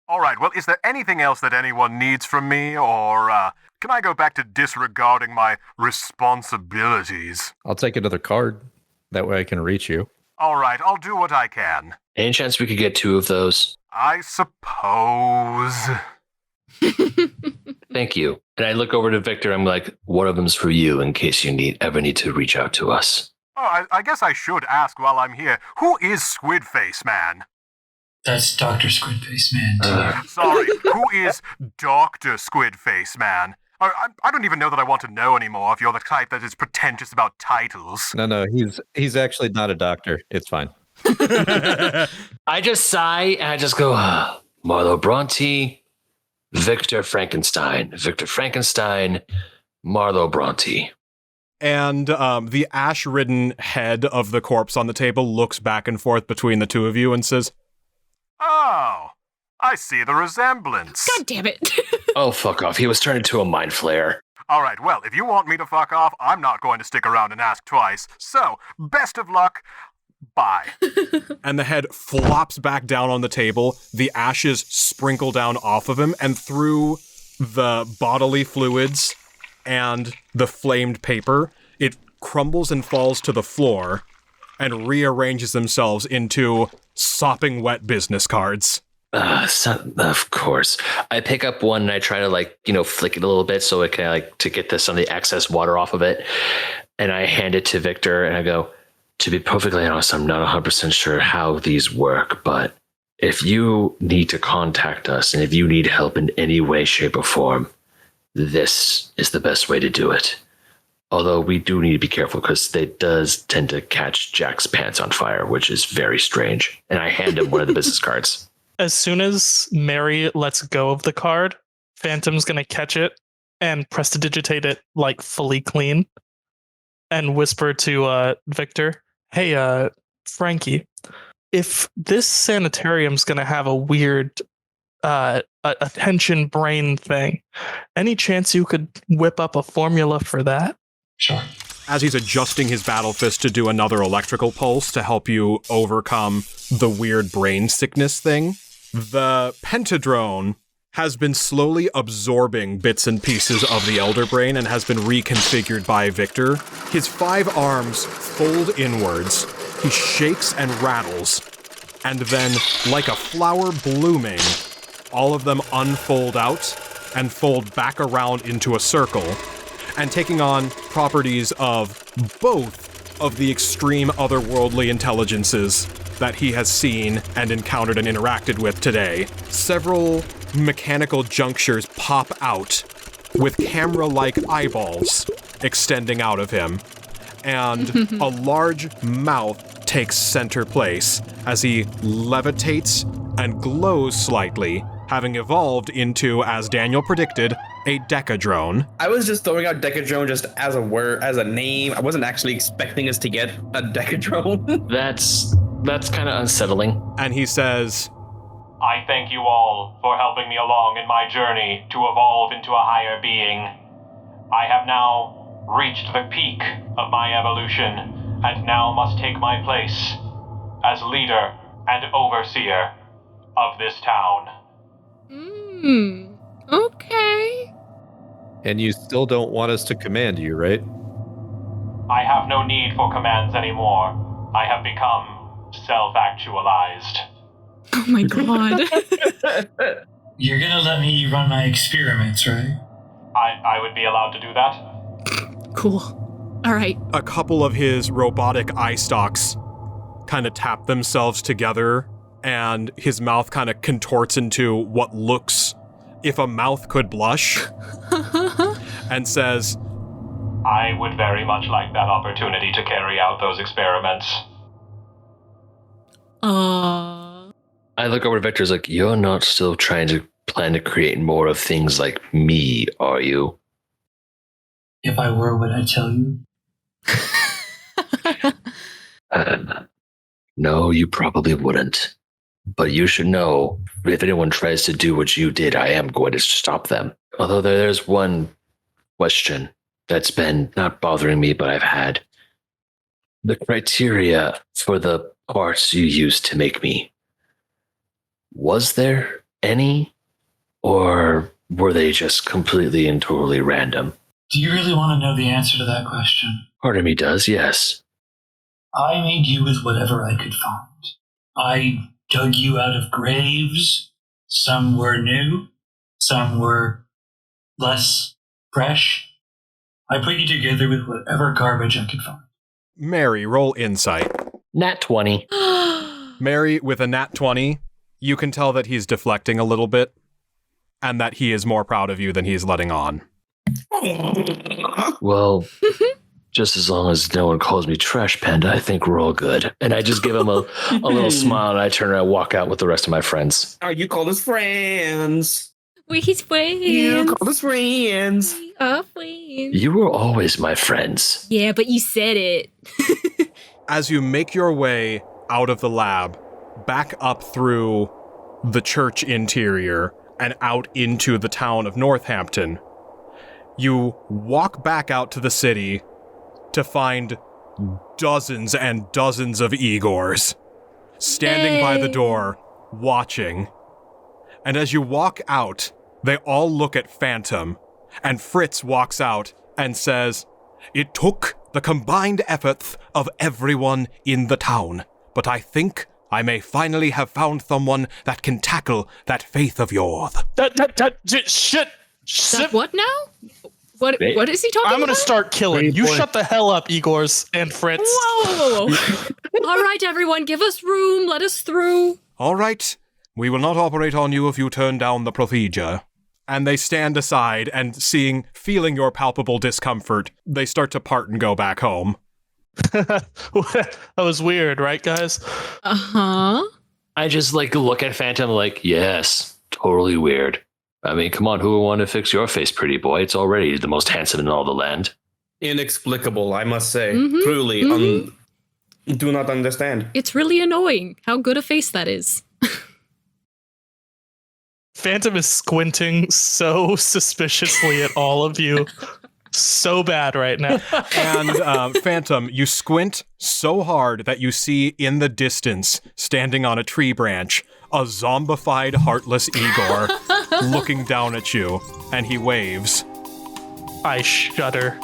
All right, well, is there anything else that anyone needs from me, or can I go back to disregarding my responsibilities? I'll take another card. That way I can reach you. All right, I'll do what I can. Any chance we could get 2 of those? I suppose. Thank you. And I look over to Victor. I'm like, one of them's for you in case you ever need to reach out to us. Oh, I guess I should ask while I'm here. Who is Squidface Man? That's Dr. Squidface Man to you. Sorry, who is Dr. Squidface Man? I don't even know that I want to know anymore if you're the type that is pretentious about titles. No, he's actually not a doctor. It's fine. I just sigh and I just go, Marlo Bronte, Victor Frankenstein, Marlo Bronte. And the ash-ridden head of the corpse on the table looks back and forth between the two of you and says, "Oh, I see the resemblance." God damn it. Oh, fuck off. He was turned into a mind flare. All right, well, if you want me to fuck off, I'm not going to stick around and ask twice. So, best of luck. Bye. And the head flops back down on the table. The ashes sprinkle down off of him, and through the bodily fluids and the flamed paper, it crumbles and falls to the floor and rearranges themselves into sopping wet business cards. Of course. I pick up one and I try to flick it a little bit so it can to get some of the excess water off of it. And I hand it to Victor and I go, to be perfectly honest, I'm not 100% sure how these work, but if you need to contact us and if you need help in any way, shape, or form, this is the best way to do it. Although we do need to be careful because it does tend to catch Jack's pants on fire, which is very strange. And I hand him one of the business cards. As soon as Mary lets go of the card, Phantom's going to catch it and prestidigitate it fully clean and whisper to Victor, "Hey, Frankie, if this sanitarium's going to have a weird attention brain thing, any chance you could whip up a formula for that?" Sure. As he's adjusting his battle fist to do another electrical pulse to help you overcome the weird brain sickness thing, the pentadrone has been slowly absorbing bits and pieces of the Elder Brain and has been reconfigured by Victor. His 5 arms fold inwards, he shakes and rattles, and then, like a flower blooming, all of them unfold out and fold back around into a circle, and taking on properties of both of the extreme otherworldly intelligences that he has seen and encountered and interacted with today. Several mechanical junctures pop out with camera-like eyeballs extending out of him, and a large mouth takes center place as he levitates and glows slightly, having evolved into, as Daniel predicted, a decadrone. I was just throwing out decadrone just as a word, as a name. I wasn't actually expecting us to get a decadrone. That's kind of unsettling. And he says, I thank you all for helping me along in my journey to evolve into a higher being. I have now reached the peak of my evolution, and now must take my place as leader and overseer of this town. Okay. And you still don't want us to command you, right? I have no need for commands anymore. I have become self-actualized. Oh my god. You're gonna let me run my experiments, right? I would be allowed to do that? Cool. All right. a couple of his robotic eye stalks kind of tap themselves together, and his mouth kind of contorts into what looks if a mouth could blush, and says, I would very much like that opportunity to carry out those experiments. I look over to Victor's like, you're not still trying to plan to create more of things like me, are you? If I were, would I tell you? No, you probably wouldn't. But you should know, if anyone tries to do what you did, I am going to stop them. Although there's one question that's been not bothering me, but I've had. The criteria for the parts you used to make me. Was there any? Or were they just completely and totally random? Do you really want to know the answer to that question? Part of me does, yes. I made you with whatever I could find. I dug you out of graves. Some were new, some were less fresh. I put you together with whatever garbage I could find. Mary, roll insight. Nat 20. Mary, with a nat 20, you can tell that he's deflecting a little bit and that he is more proud of you than he's letting on. Well, just as long as no one calls me Trash Panda, I think we're all good. And I just give him a little smile, and I turn around and walk out with the rest of my friends. Oh, you called us friends. We're his friends. You called us friends. We are friends. You were always my friends. Yeah, but you said it. As you make your way out of the lab, back up through the church interior and out into the town of Northampton, you walk back out to the city to find dozens and dozens of Igors standing by the door, watching. And as you walk out, they all look at Phantom, and Fritz walks out and says, "It took the combined efforts of everyone in the town, but I think I may finally have found someone that can tackle that faith of yours." Shit. That what now? What is he talking about? I'm gonna start killing. You shut the hell up, Igors and Fritz. Whoa! All right, everyone, give us room. Let us through. All right, we will not operate on you if you turn down the procedure. And they stand aside and feeling your palpable discomfort, they start to part and go back home. That was weird, right, guys? Uh-huh. I just look at Phantom like, yes, totally weird. I mean, come on, who would want to fix your face, pretty boy? It's already the most handsome in all the land. Inexplicable, I must say. Mhm, Truly, do not understand. It's really annoying how good a face that is. Phantom is squinting so suspiciously at all of you. So bad right now. And Phantom, you squint so hard that you see in the distance, standing on a tree branch, a zombified, heartless Igor looking down at you, and he waves. I shudder.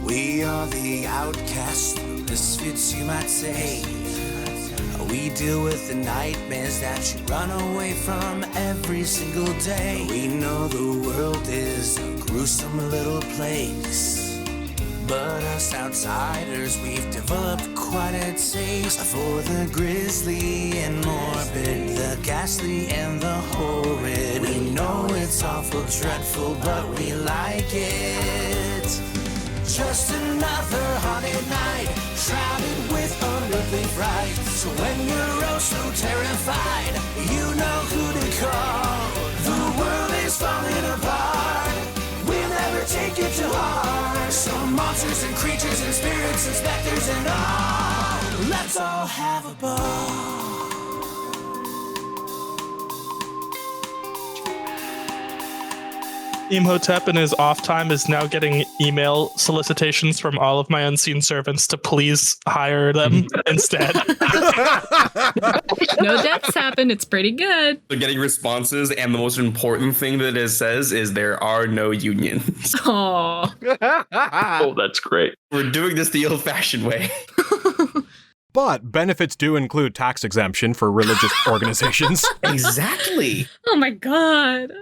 We are the outcasts, the misfits, you might say. We deal with the nightmares that you run away from every single day. We know the world is a gruesome little place, but us outsiders, we've developed quite a taste for the grisly and morbid, the ghastly and the horrid. We know it's awful, dreadful, but we like it. Just another haunted night, shrouded with unearthly fright. So when you're oh so terrified, you know who to call. The world is falling apart, we'll never take it to heart. Some monsters and creatures and spirits and specters and all, let's all have a ball. Imhotep in his off time is now getting email solicitations from all of my unseen servants to please hire them instead. No deaths happen. It's pretty good. They're getting responses, and the most important thing that it says is there are no unions. Aww. Oh, that's great. We're doing this the old-fashioned way. But benefits do include tax exemption for religious organizations. Exactly. Oh my god.